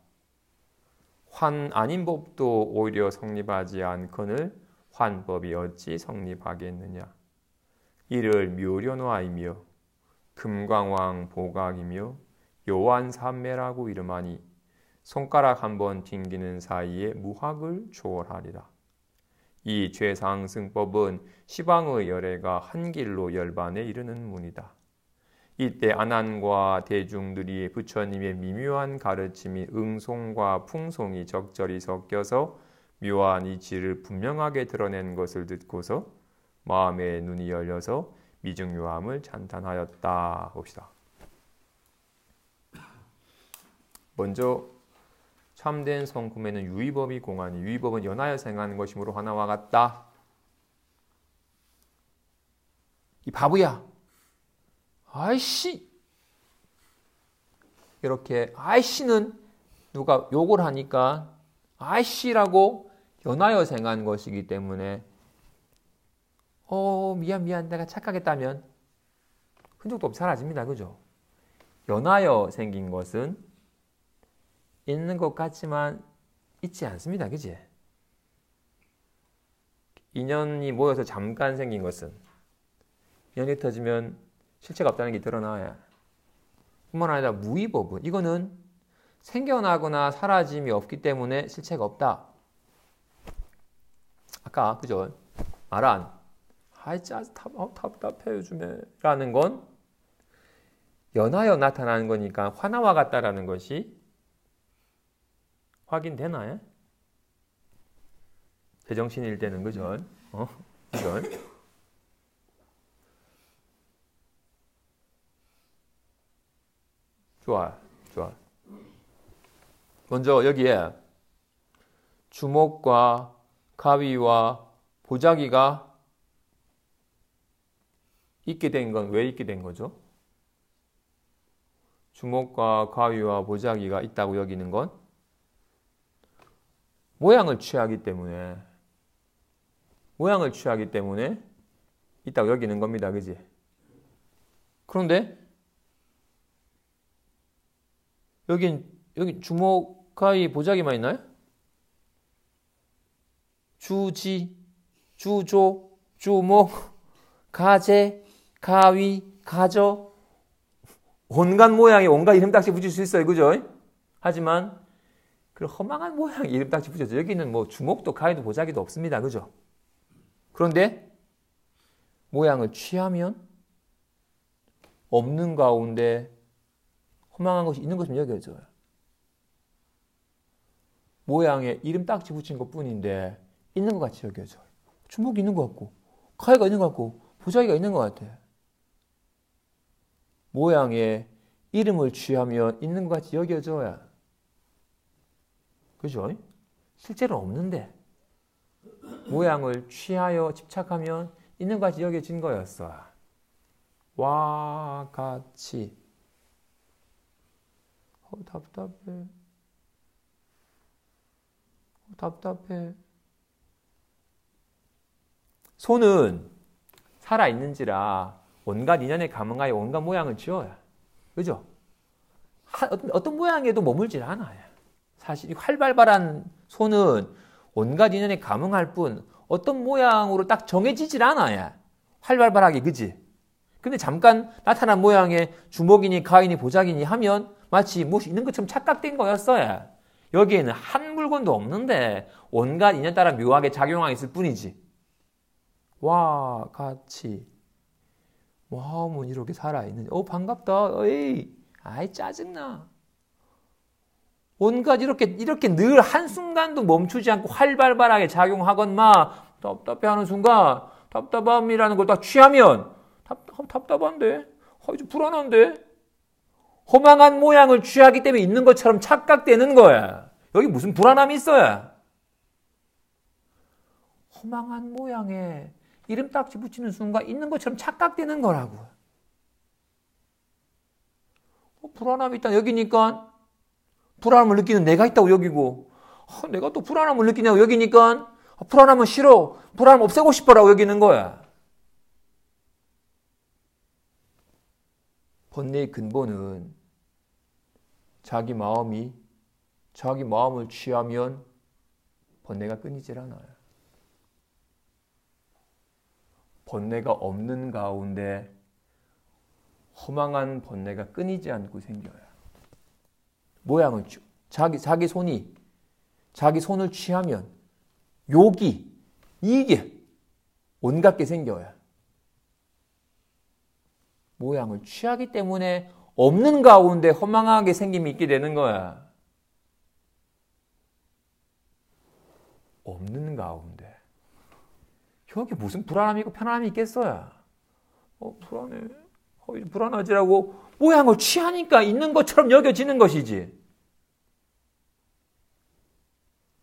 환 아닌 법도 오히려 성립하지 않거늘 환법이 어찌 성립하겠느냐. 이를 묘련화이며 금강왕 보각이며 요한삼매라고 이름하니 손가락 한번 튕기는 사이에 무학을 초월하리라. 이 최상승법은 시방의 열애가 한 길로 열반에 이르는 문이다. 이때 안한과 대중들이 부처님의 미묘한 가르침이 응송과 풍송이 적절히 섞여서 묘한 이치를 분명하게 드러낸 것을 듣고서 마음의 눈이 열려서 미중요함을 찬탄하였다. 봅시다. 먼저 참된 성품에는 유의법이 공하니 유의법은 연하여 생하는 것이므로 하나와 같다. 이 바보야. 아이씨. 이렇게 아이씨는 누가 욕을 하니까 아이씨라고 연하여 생한 것이기 때문에 미안 내가 착각했다면 흔적도 없이 사라집니다. 그죠? 연하여 생긴 것은 있는 것 같지만 있지 않습니다. 그지? 인연이 모여서 잠깐 생긴 것은 인연이 터지면 실체가 없다는 게 드러나야. 뿐만 아니라 무의법은 이거는 생겨나거나 사라짐이 없기 때문에 실체가 없다. 아까 그죠? 말한 답답해 요즘에 라는 건 연하여 나타나는 거니까 화나와 같다라는 것이 확인되나요? 제정신일 때는 그죠? 그죠? 좋아. 먼저 여기에 주먹과 가위와 보자기가 있게 된 건 왜 있게 된 거죠? 주먹과 가위와 보자기가 있다고 여기는 건 모양을 취하기 때문에 있다고 여기는 겁니다. 그지? 그런데 여기 주먹, 가위, 보자기만 있나요? 주지, 주조, 주목, 가재, 가위, 가저 온갖 모양에 온갖 이름딱지 붙일 수 있어요. 그죠? 하지만 그 허망한 모양의 이름딱지 붙여서 여기는 뭐 주먹도 가위도 보자기도 없습니다. 그죠? 그런데 모양을 취하면 없는 가운데 허망한 것이 있는 것처럼 여겨져요. 모양에 이름 딱지 붙인 것뿐인데 있는 것 같이 여겨져요. 주먹이 있는 것 같고 가위가 있는 것 같고 보자기가 있는 것 같아. 모양에 이름을 취하면 있는 것 같이 여겨져야. 그죠? 실제로는 없는데 모양을 취하여 집착하면 있는 것 같이 여겨진 거였어. 와 같이. 답답해. 답답해. 손은 살아있는지라 온갖 인연에 감응하여 온갖 모양을 지어야. 그죠? 어떤 모양에도 머물질 않아요. 사실 활발한 손은 온갖 인연에 감응할 뿐 어떤 모양으로 딱 정해지질 않아요. 활발하게, 그지? 근데 잠깐 나타난 모양에 주먹이니 가위니 보자기니 하면 마치 무엇이 있는 것처럼 착각된 거였어요. 여기에는 한 물건도 없는데 온갖 인연 따라 묘하게 작용하고 있을 뿐이지. 와 같이 마음은 이렇게 살아있는. 반갑다. 에이, 아이 짜증나. 온갖 이렇게 늘 한순간도 멈추지 않고 활발하게 작용하건마 답답해하는 순간 답답함이라는 걸 딱 취하면 답답한데? 좀 불안한데? 허망한 모양을 취하기 때문에 있는 것처럼 착각되는 거야. 여기 무슨 불안함이 있어야? 허망한 모양에 이름 딱지 붙이는 순간 있는 것처럼 착각되는 거라고. 불안함이 있다 여기니까 불안함을 느끼는 내가 있다고 여기고, 내가 또 불안함을 느끼냐고 여기니까 불안함은 싫어, 불안함 없애고 싶어라고 여기는 거야. 번뇌의 근본은 자기 마음을 취하면 번뇌가 끊이질 않아요. 번뇌가 없는 가운데 허망한 번뇌가 끊이지 않고 생겨요. 모양을 자기 손을 취하면 욕이 이게 온갖 게 생겨요. 모양을 취하기 때문에 없는 가운데 허망하게 생김이 있게 되는 거야. 없는 가운데. 여기 무슨 불안함이 있고 편안함이 있겠어요? 불안해. 불안하지라고 모양을 취하니까 있는 것처럼 여겨지는 것이지.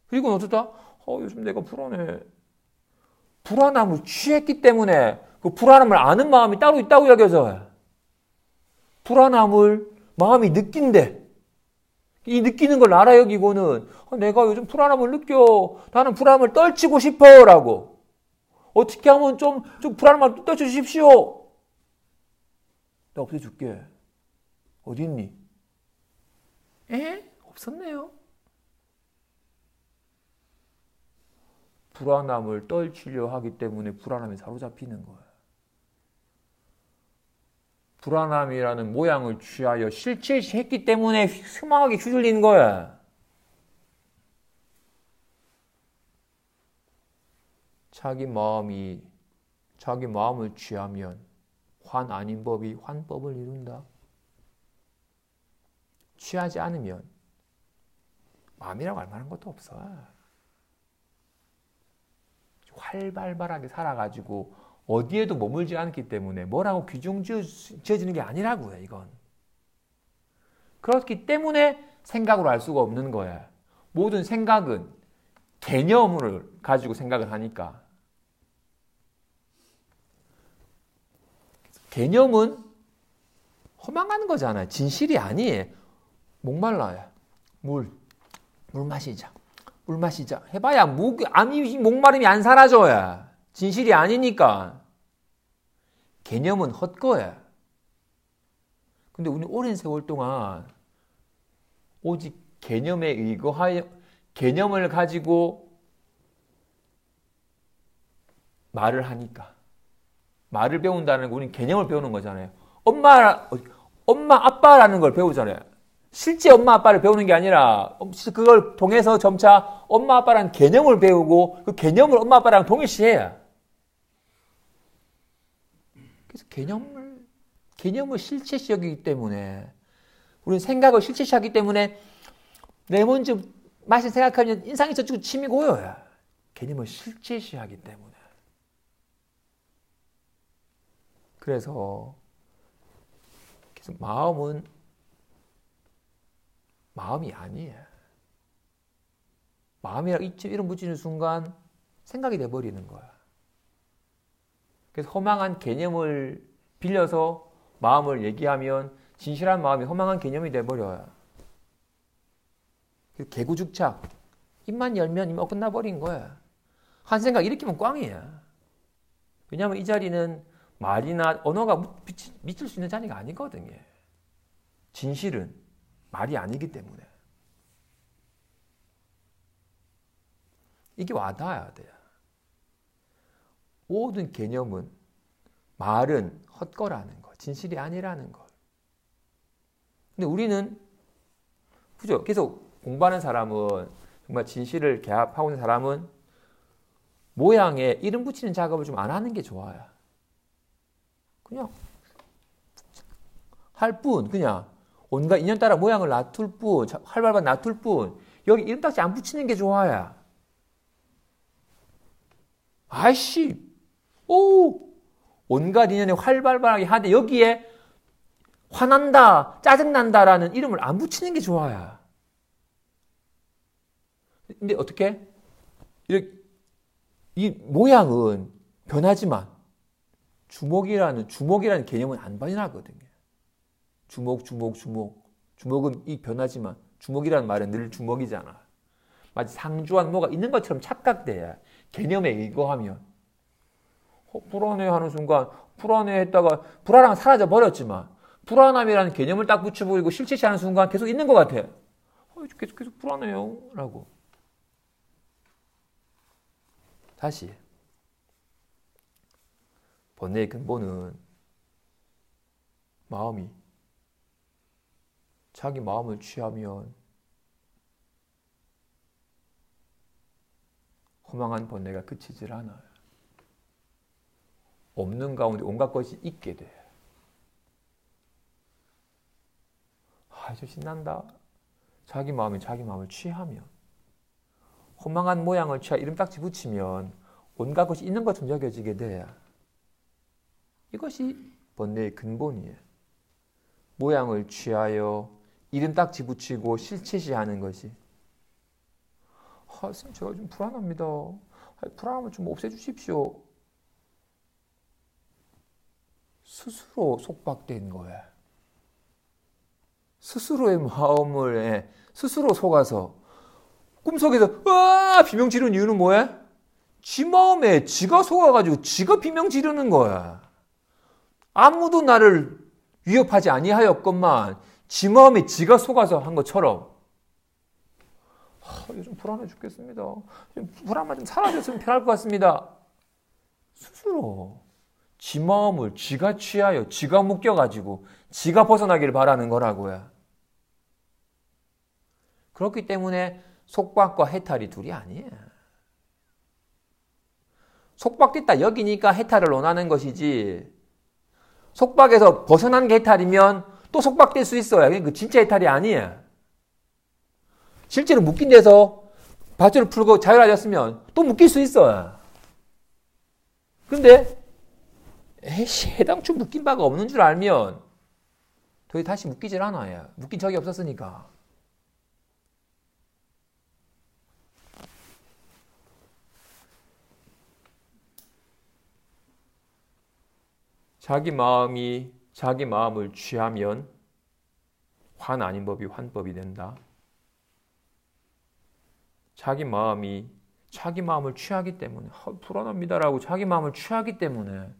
그리고 어쩌다? 요즘 내가 불안해. 불안함을 취했기 때문에 그 불안함을 아는 마음이 따로 있다고 여겨져요. 불안함을 마음이 느낀대. 이 느끼는 걸 알아 여기고는 내가 요즘 불안함을 느껴. 나는 불안함을 떨치고 싶어 라고. 어떻게 하면 좀 불안함을 떨쳐주십시오. 나 없애줄게. 어디 있니? 없었네요. 불안함을 떨치려 하기 때문에 불안함에 사로잡히는 거예요. 불안함이라는 모양을 취하여 실체했기 때문에 휘망하게 휘둘리는 거야. 자기 마음을 취하면 환 아닌 법이 환법을 이룬다. 취하지 않으면 마음이라고 할 만한 것도 없어. 활발하게 살아가지고 어디에도 머물지 않기 때문에 뭐라고 규정 지어지는 게 아니라고요. 이건. 그렇기 때문에 생각으로 알 수가 없는 거야. 모든 생각은 개념을 가지고 생각을 하니까. 개념은 허망한 거잖아요. 진실이 아니에요. 목말라요. 물 마시자. 물 마시자. 해봐야 목마름이 안 사라져야. 진실이 아니니까. 개념은 헛거야. 근데 우리 오랜 세월 동안 오직 개념에 의거하여 개념을 가지고 말을 하니까. 말을 배운다는 거 우리는 개념을 배우는 거잖아요. 엄마, 아빠라는 걸 배우잖아요. 실제 엄마, 아빠를 배우는 게 아니라 그걸 통해서 점차 엄마, 아빠라는 개념을 배우고 그 개념을 엄마, 아빠랑 동일시해야. 그래서 개념을 실체시 여기기 때문에, 우리는 생각을 실체시 하기 때문에 레몬즙 맛을 생각하면 인상이 저쪽으로 침이 고여요. 개념을 실체시 하기 때문에. 그래서 마음은 마음이 아니에요. 마음이라 이름 붙이는 순간 생각이 돼버리는 거야. 그래서 허망한 개념을 빌려서 마음을 얘기하면 진실한 마음이 허망한 개념이 돼버려요. 개구죽착. 입만 열면 이미 끝나버린 거야. 한 생각 일으키면 꽝이야. 왜냐하면 이 자리는 말이나 언어가 미칠 수 있는 자리가 아니거든요. 진실은 말이 아니기 때문에. 이게 와닿아야 돼요. 모든 개념은, 말은 헛거라는 거, 진실이 아니라는 거. 근데 우리는, 그죠? 계속 공부하는 사람은, 정말 진실을 개합하고 있는 사람은 모양에 이름 붙이는 작업을 좀 안 하는 게 좋아요. 그냥 할 뿐, 그냥 온갖 인연 따라 모양을 놔둘 뿐, 활발한 놔둘 뿐, 여기 이름 딱지 안 붙이는 게 좋아요. 아이씨, 온갖 인연에 활발하게 하되 여기에 화난다, 짜증난다라는 이름을 안 붙이는 게 좋아요. 근데 어떻게? 이 모양은 변하지만 주목이라는 개념은 안 변하거든요. 주목은 이 변하지만 주목이라는 말은 늘 주목이잖아. 마치 상주한 뭐가 있는 것처럼 착각돼야 개념에 의거하면 불안해하는 순간 불안해했다가 불안함은 사라져 버렸지만 불안함이라는 개념을 딱 붙여버리고 실체시하는 순간 계속 있는 것 같아. 계속 불안해요 라고. 다시 번뇌의 근본은 마음이 자기 마음을 취하면 허망한 번뇌가 그치질 않아요. 없는 가운데 온갖 것이 있게 돼. 저 신난다. 자기 마음이 자기 마음을 취하면, 허망한 모양을 취하 이름 딱지 붙이면 온갖 것이 있는 것처럼 여겨지게 돼. 이것이 번뇌의 근본이에요. 모양을 취하여 이름 딱지 붙이고 실체시하는 것이. 선생님, 제가 좀 불안합니다. 불안함을 좀 없애주십시오. 스스로 속박된 거예요. 스스로의 마음을 스스로 속아서 꿈속에서 비명 지르는 이유는 뭐야? 지 마음에 지가 속아가지고 지가 비명 지르는 거야. 아무도 나를 위협하지 아니하였건만 지 마음에 지가 속아서 한 것처럼. 요즘 불안해 죽겠습니다. 불안만 좀 사라졌으면 편할 것 같습니다. 스스로 지 마음을 지가 취하여 지가 묶여가지고 지가 벗어나기를 바라는 거라고요. 그렇기 때문에 속박과 해탈이 둘이 아니에요. 속박됐다 여기니까 해탈을 원하는 것이지, 속박에서 벗어난 게 해탈이면 또 속박될 수 있어요. 그 진짜 해탈이 아니에요. 실제로 묶인 데서 밧줄을 풀고 자유로워졌으면 또 묶일 수 있어요. 근데 해당초 묶인 바가 없는 줄 알면 더 다시 묶이질 않아요. 묶인 적이 없었으니까. 자기 마음이 자기 마음을 취하면 환 아닌 법이 환법이 된다. 자기 마음이 자기 마음을 취하기 때문에 불안합니다라고 자기 마음을 취하기 때문에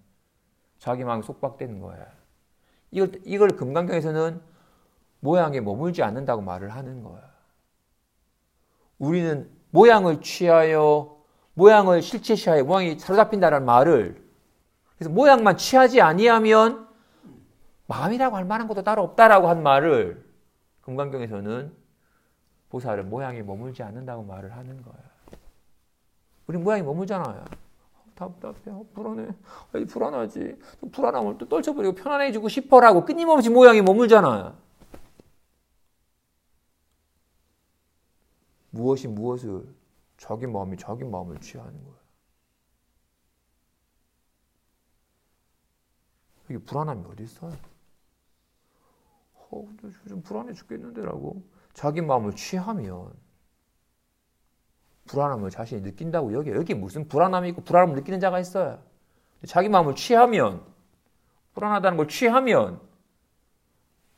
자기 마음이 속박되는 거예요. 이걸 금강경에서는 모양에 머물지 않는다고 말을 하는 거예요. 우리는 모양을 취하여 모양을 실체시하여 모양이 사로잡힌다는 말을, 그래서 모양만 취하지 아니하면 마음이라고 할 만한 것도 따로 없다라고 한 말을 금강경에서는 보살은 모양에 머물지 않는다고 말을 하는 거예요. 우리 모양에 머물잖아요. 답답해. 불안해. 아니, 불안하지. 불안함을 또 떨쳐버리고 편안해지고 싶어라고 끊임없이 모양이 머물잖아. 무엇이 무엇을 자기 마음이 자기 마음을 취하는 거야. 이게 불안함이 어디 있어요? 좀 불안해 죽겠는데라고 자기 마음을 취하면 불안함을 자신이 느낀다고 여기 무슨 불안함이 있고 불안함을 느끼는 자가 있어요. 자기 마음을 취하면 불안하다는 걸 취하면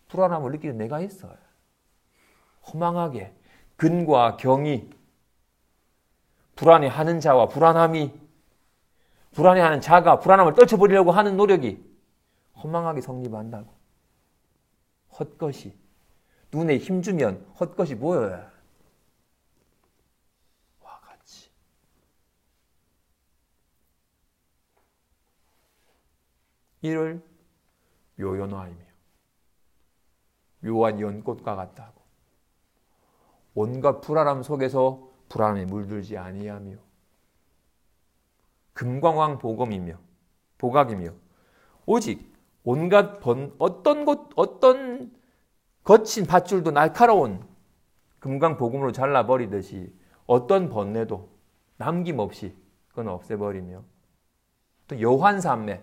불안함을 느끼는 내가 있어요. 허망하게 근과 경이 불안해하는 자와 불안함이 불안해하는 자가 불안함을 떨쳐버리려고 하는 노력이 허망하게 성립한다고. 헛것이 눈에 힘주면 헛것이 보여요. 와 같이. 이를 묘연화이며 묘한 연꽃과 같다고. 온갖 불안함 속에서 불안함에 물들지 아니하며 금광왕 보각이며 오직 온갖 어떤 거친 밧줄도 날카로운 금강보금으로 잘라버리듯이 어떤 번뇌도 남김없이 그건 없애버리며 또 여환 산매,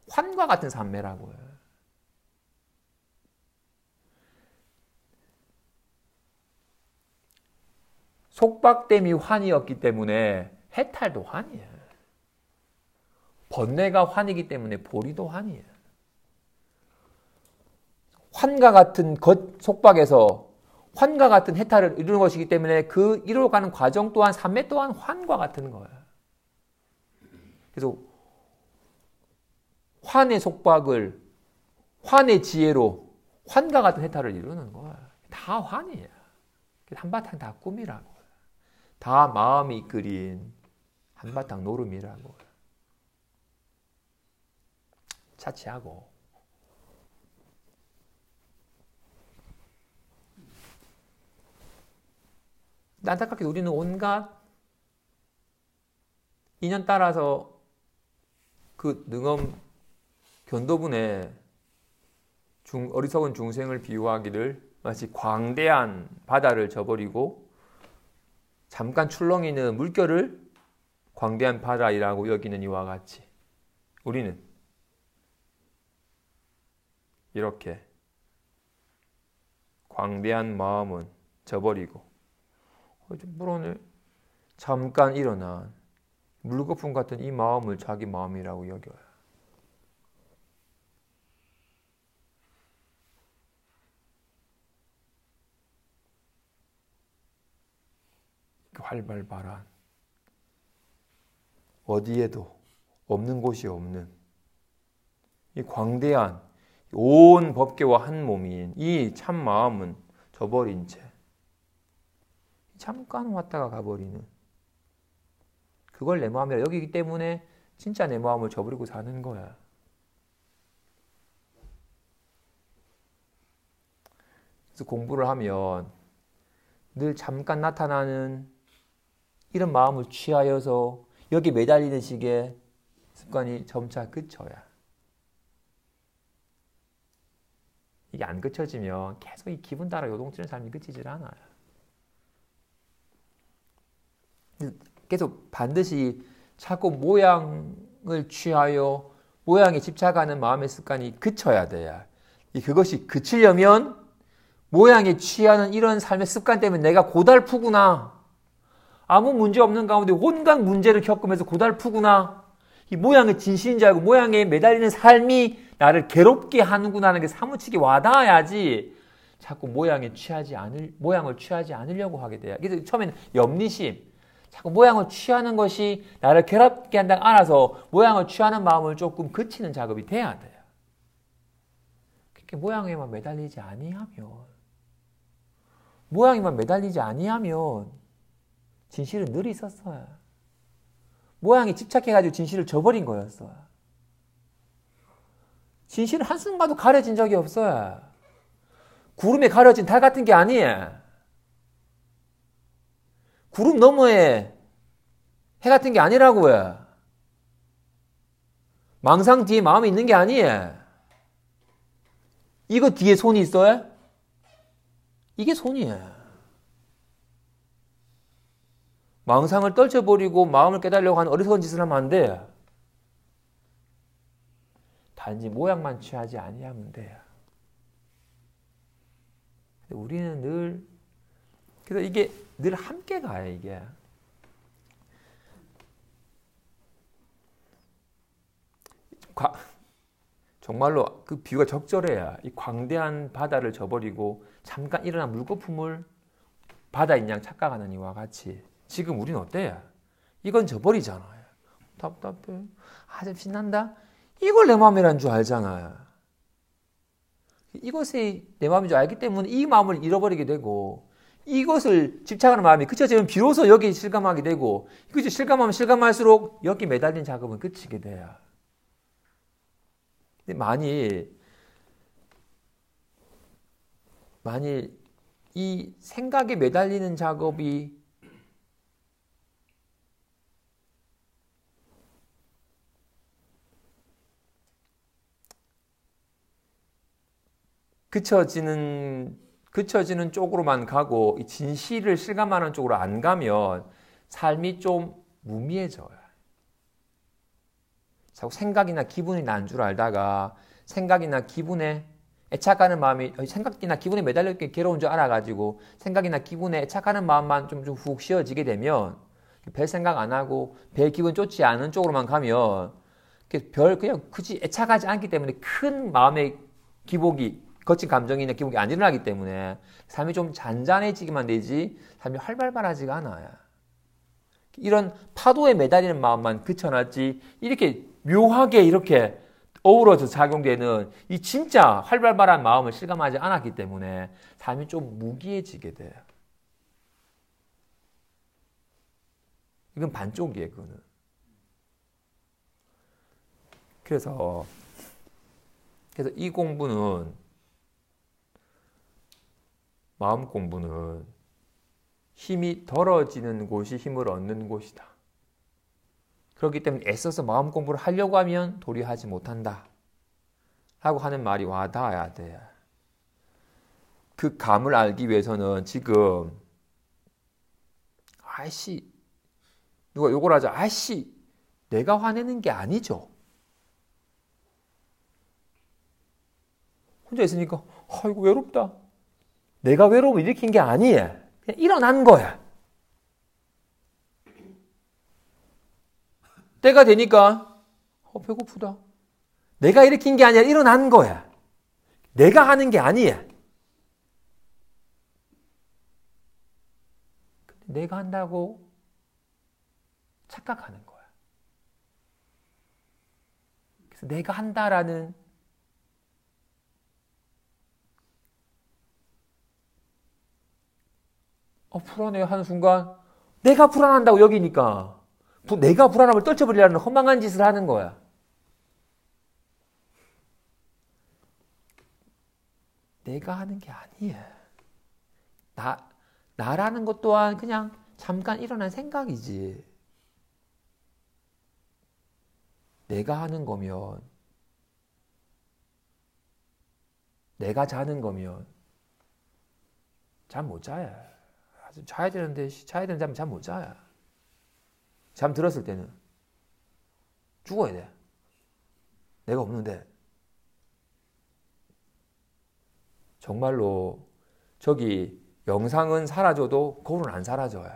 환과 같은 산매라고요. 속박됨이 환이었기 때문에 해탈도 환이에요. 번뇌가 환이기 때문에 보리도 환이에요. 환과 같은 속박에서 환과 같은 해탈을 이루는 것이기 때문에 그 이루어가는 과정 또한 산매 또한 환과 같은 거예요. 그래서 환의 속박을 환의 지혜로 환과 같은 해탈을 이루는 거예요. 다 환이에요. 한바탕 다 꿈이라고. 다 마음이 그린 한바탕 노름이라고. 차치하고. 안타깝게도 우리는 온갖 인연 따라서 그 능엄 견도분의 어리석은 중생을 비유하기를 마치 광대한 바다를 저버리고 잠깐 출렁이는 물결을 광대한 바다이라고 여기는 이와 같이 우리는 이렇게 광대한 마음은 저버리고 불안해 잠깐 일어난 물거품 같은 이 마음을 자기 마음이라고 여겨요. 활발발한 어디에도 없는 곳이 없는 이 광대한 온 법계와 한 몸인 이 참 마음은 저버린 채 잠깐 왔다가 가버리는 그걸 내 마음이라 여기기 때문에 진짜 내 마음을 저버리고 사는 거야. 그래서 공부를 하면 늘 잠깐 나타나는 이런 마음을 취하여서 여기 매달리는 식의 습관이 점차 그쳐야. 이게 안 그쳐지면 계속 이 기분 따라 요동치는 삶이 그치질 않아요. 계속 반드시 자꾸 모양을 취하여 모양에 집착하는 마음의 습관이 그쳐야 돼요. 그것이 그치려면 모양에 취하는 이런 삶의 습관 때문에 내가 고달프구나. 아무 문제 없는 가운데 온갖 문제를 겪으면서 고달프구나. 이 모양의 진실인 줄 알고 모양에 매달리는 삶이 나를 괴롭게 하는구나 하는 게 사무치게 와닿아야지 자꾸 모양을 취하지 않으려고 하게 돼요. 그래서 처음에는 염리심, 자꾸 모양을 취하는 것이 나를 괴롭게 한다고 알아서 모양을 취하는 마음을 조금 그치는 작업이 돼야 돼요. 그렇게 모양에만 매달리지 아니하면 진실은 늘 있었어요. 모양에 집착해가지고 진실을 저버린 거였어요. 진실은 한순간도 가려진 적이 없어요. 구름에 가려진 달 같은 게 아니에요. 구름 너머에 해 같은 게 아니라고요. 망상 뒤에 마음이 있는 게 아니에요. 이거 뒤에 손이 있어요? 이게 손이에요. 망상을 떨쳐버리고 마음을 깨달으려고 하는 어리석은 짓을 하면 안 돼요. 단지 모양만 취하지 아니하면 돼요. 우리는 늘, 그래서 이게 늘 함께 가요, 이게. 정말로 그 비유가 적절해야 이 광대한 바다를 저버리고 잠깐 일어난 물거품을 바다인 양 착각하는 이와 같이 지금 우리는 어때요? 이건 저버리잖아요. 답답해. 좀 신난다? 이걸 내 마음이란 줄 알잖아요. 이것이 내 마음인 줄 알기 때문에 이 마음을 잃어버리게 되고 이것을 집착하는 마음이 그쳐지면 비로소 여기 실감하게 되고 그치 실감하면 실감할수록 여기 매달린 작업은 그치게 돼요. 만일 이 생각에 매달리는 작업이 그쳐지는 쪽으로만 가고 이 진실을 실감하는 쪽으로 안 가면 삶이 좀 무미해져요. 자꾸 생각이나 기분이 난 줄 알다가 생각이나 기분에 애착하는 마음이 생각이나 기분에 매달릴 게 괴로운 줄 알아가지고 생각이나 기분에 애착하는 마음만 좀 훅 쉬어지게 되면 별 생각 안 하고 별 기분 좋지 않은 쪽으로만 가면 그냥 굳이 애착하지 않기 때문에 큰 마음의 기복이 거친 감정이나 기복이 안 일어나기 때문에 삶이 좀 잔잔해지기만 되지 삶이 활발하지가 않아요. 이런 파도에 매달리는 마음만 그쳐놨지 이렇게 묘하게 이렇게 어우러져 작용되는 이 진짜 활발한 마음을 실감하지 않았기 때문에 삶이 좀 무기해지게 돼요. 이건 반쪽이에요, 그거는. 그래서 이 공부는 마음 공부는 힘이 덜어지는 곳이 힘을 얻는 곳이다. 그렇기 때문에 애써서 마음 공부를 하려고 하면 도리어 하지 못한다. 라고 하는 말이 와닿아야 돼요. 그 감을 알기 위해서는 지금 누가 욕을 하자. 내가 화내는 게 아니죠. 혼자 있으니까 이거 외롭다. 내가 외로움을 일으킨 게 아니에요. 그냥 일어난 거야. 때가 되니까 배고프다. 내가 일으킨 게 아니라 일어난 거야. 내가 하는 게 아니야. 근데 내가 한다고 착각하는 거야. 그래서 내가 한다라는 불안해 하는 순간 내가 불안한다고 여기니까 내가 불안함을 떨쳐버리려는 허망한 짓을 하는 거야. 내가 하는 게 아니야. 나라는 것 또한 그냥 잠깐 일어난 생각이지. 내가 하는 거면, 내가 자는 거면 잠 못 자요. 자야 되는데 잠 못 자요. 잠 들었을 때는 죽어야 돼. 내가 없는데. 정말로 저기 영상은 사라져도 거울은 안 사라져요.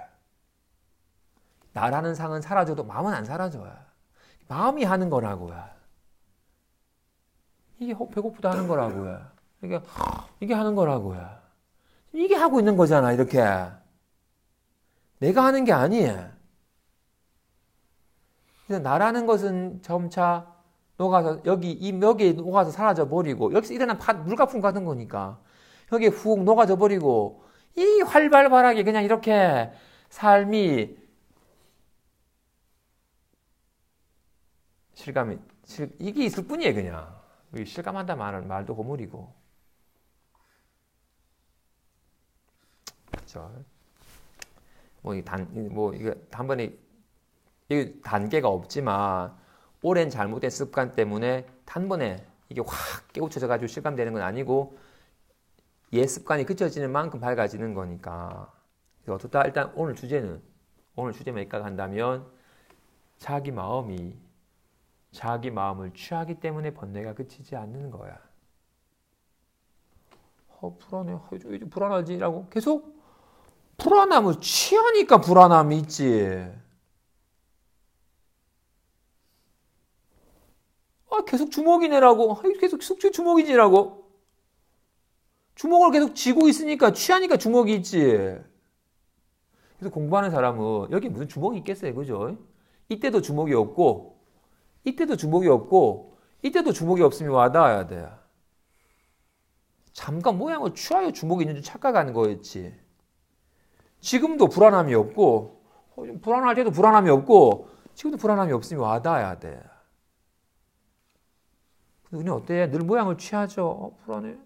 나라는 상은 사라져도 마음은 안 사라져요. 마음이 하는 거라고요. 이게 배고프다 하는 거라고요. 이게 하는 거라고요. 이게 하고 있는 거잖아, 이렇게. 내가 하는 게 아니에요. 그래서 나라는 것은 점차 녹아서 이 멱에 녹아서 사라져 버리고 여기서 일어난 물가품 같은 거니까 여기에 훅 녹아져 버리고 이 활발하게 그냥 이렇게 삶이 이게 있을 뿐이에요, 그냥. 실감한다 말도 고물이고. 그렇죠. 이게 단계가 없지만 오랜 잘못된 습관 때문에 단번에 이게 확 깨우쳐져 가지고 실감되는 건 아니고 옛 습관이 그쳐지는 만큼 밝아지는 거니까. 그래서 어떻다 일단 오늘 주제만 여기까지 한다면 자기 마음을 취하기 때문에 번뇌가 그치지 않는 거야. 불안해. 이제 불안하지라고 계속 불안함을 취하니까 불안함이 있지. 계속 주먹이네라고. 계속 주먹이지라고. 주먹을 계속 쥐고 있으니까 취하니까 주먹이 있지. 그래서 공부하는 사람은 여기 무슨 주먹이 있겠어요, 그죠? 이때도 주먹이 없고, 이때도 주먹이 없고, 이때도 주먹이 없으면 와닿아야 돼. 잠깐 모양을 취하여 주먹이 있는 줄 착각하는 거였지. 지금도 불안함이 없고, 불안할 때도 불안함이 없고, 지금도 불안함이 없으면 와닿아야 돼. 근데 우리는 어때? 늘 모양을 취하죠. 불안해.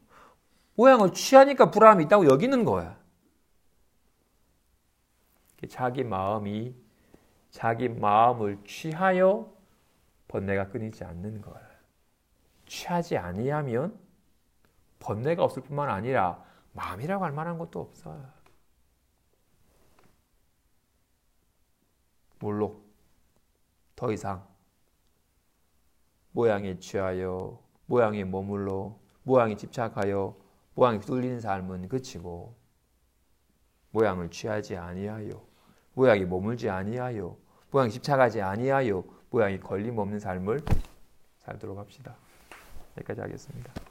모양을 취하니까 불안함이 있다고 여기는 거야. 자기 마음을 취하여 번뇌가 끊이지 않는 거야. 취하지 아니하면 번뇌가 없을 뿐만 아니라 마음이라고 할 만한 것도 없어요. 몰록 더 이상 모양에 취하여 모양에 머물러 모양에 집착하여 모양에 뚫리는 삶은 그치고 모양을 취하지 아니하여 모양에 머물지 아니하여 모양에 집착하지 아니하여 모양에 걸림없는 삶을 살도록 합시다. 여기까지 하겠습니다.